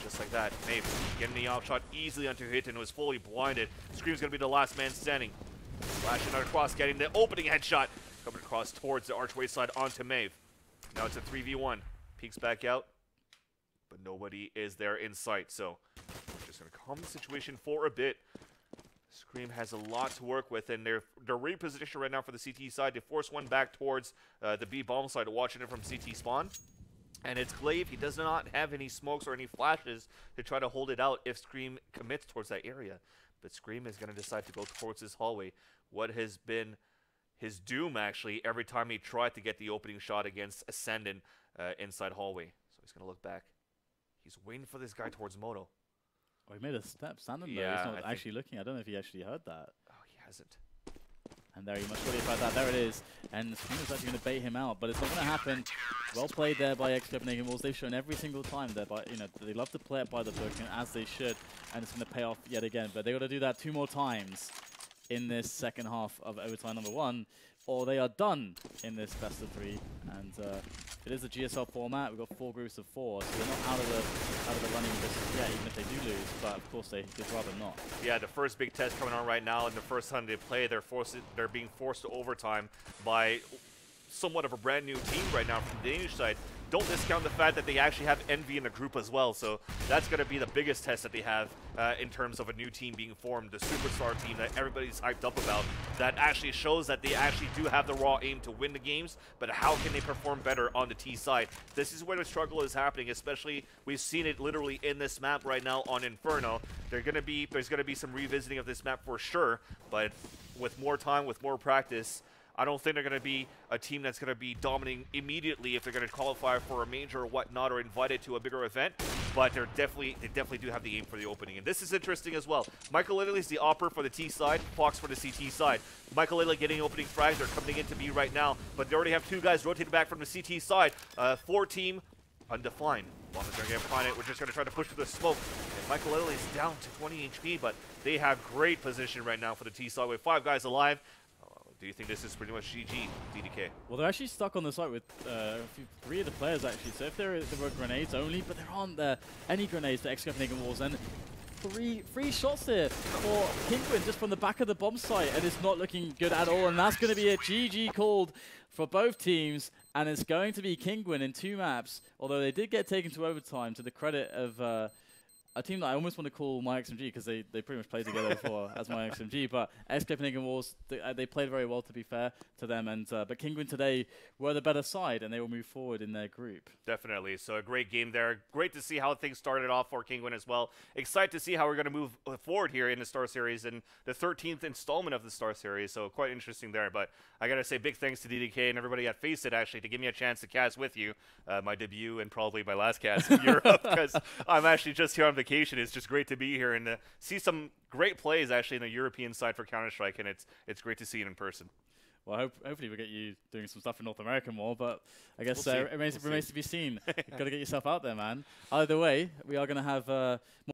Just like that, Maeve getting the outshot easily onto hit and was fully blinded. Scream's going to be the last man standing. Flashing out across, getting the opening headshot. Coming across towards the archway side onto Maeve. Now it's a 3v1. Peeks back out, but nobody is there in sight. So we're just going to calm the situation for a bit. Scream has a lot to work with, and they're repositioned right now for the CT side to force one back towards the B bomb side, watching it from CT spawn. And it's Glaive. He does not have any smokes or any flashes to try to hold it out if Scream commits towards that area. But Scream is going to decide to go towards this hallway. What has been his doom, actually, every time he tried to get the opening shot against Ascendant inside hallway. So he's going to look back. He's waiting for this guy towards Moto. Oh, he made a step. Sandon, though, Yeah, he's not actually looking. I don't know if he actually heard that. Oh, he hasn't. And there, you must worry about that. There it is. And Scream is actually going to bait him out, but it's not going to happen. Well played there by ex-Copenhagen Wolves. They've shown every single time that, they love to play it by the book, and as they should, and it's going to pay off yet again. But they got to do that 2 more times in this second half of overtime number 1, or they are done in this best of 3. And it is a GSL format. We've got 4 groups of 4, so they're not out of the running just yet, even if they do lose. But of course, they'd rather not. Yeah, the first big test coming on right now, and the first time they play, they're being forced to overtime by somewhat of a brand new team right now from the Danish side. Don't discount the fact that they actually have Envy in the group as well, so that's going to be the biggest test that they have in terms of a new team being formed, the superstar team that everybody's hyped up about, that actually shows that they actually do have the raw aim to win the games, but how can they perform better on the T side? This is where the struggle is happening, especially we've seen it literally in this map right now on Inferno. There's going to be some revisiting of this map for sure, but with more time, with more practice, I don't think they're going to be a team that's going to be dominating immediately if they're going to qualify for a major or whatnot or invited to a bigger event, but they definitely do have the aim for the opening. And this is interesting as well. Michael Lilly's the opper for the T side, Fox for the CT side. Michael Lilly getting opening frags. They're coming into B right now, but they already have 2 guys rotated back from the CT side. 4 team undefined. Bomb is going to get behind it. We're just going to try to push through the smoke. And Michael Lilly's down to 20 HP, but they have great position right now for the T side with 5 guys alive. Do you think this is pretty much GG, DDK? Well, they're actually stuck on the site with 3 of the players, actually. So if there were grenades only, but there aren't any grenades for ex-Copenhagen Wolves. And three shots here for Kinguin just from the back of the bomb site, and it's not looking good at all. And that's going to be a GG called for both teams. And it's going to be Kinguin in 2 maps, although they did get taken to overtime, to the credit of a team that I almost want to call my XMG, because they pretty much played together before as my XMG. But ex-Copenhagen Wolves, they played very well, to be fair to them. And but Kinguin today were the better side, and they will move forward in their group. Definitely. So a great game there. Great to see how things started off for Kinguin as well. Excited to see how we're going to move forward here in the Star Series and the 13th installment of the Star Series. So quite interesting there. But I got to say big thanks to DDK and everybody at FaceIt, actually, to give me a chance to cast with you. My debut and probably my last cast in Europe, because I'm actually just here on vacation. It's just great to be here and see some great plays actually in the European side for Counter-Strike, and it's great to see it in person. Well, hopefully we'll get you doing some stuff in North America more, but I guess we'll it remains to be seen. You've got to get yourself out there, man. Either way, we are going to have more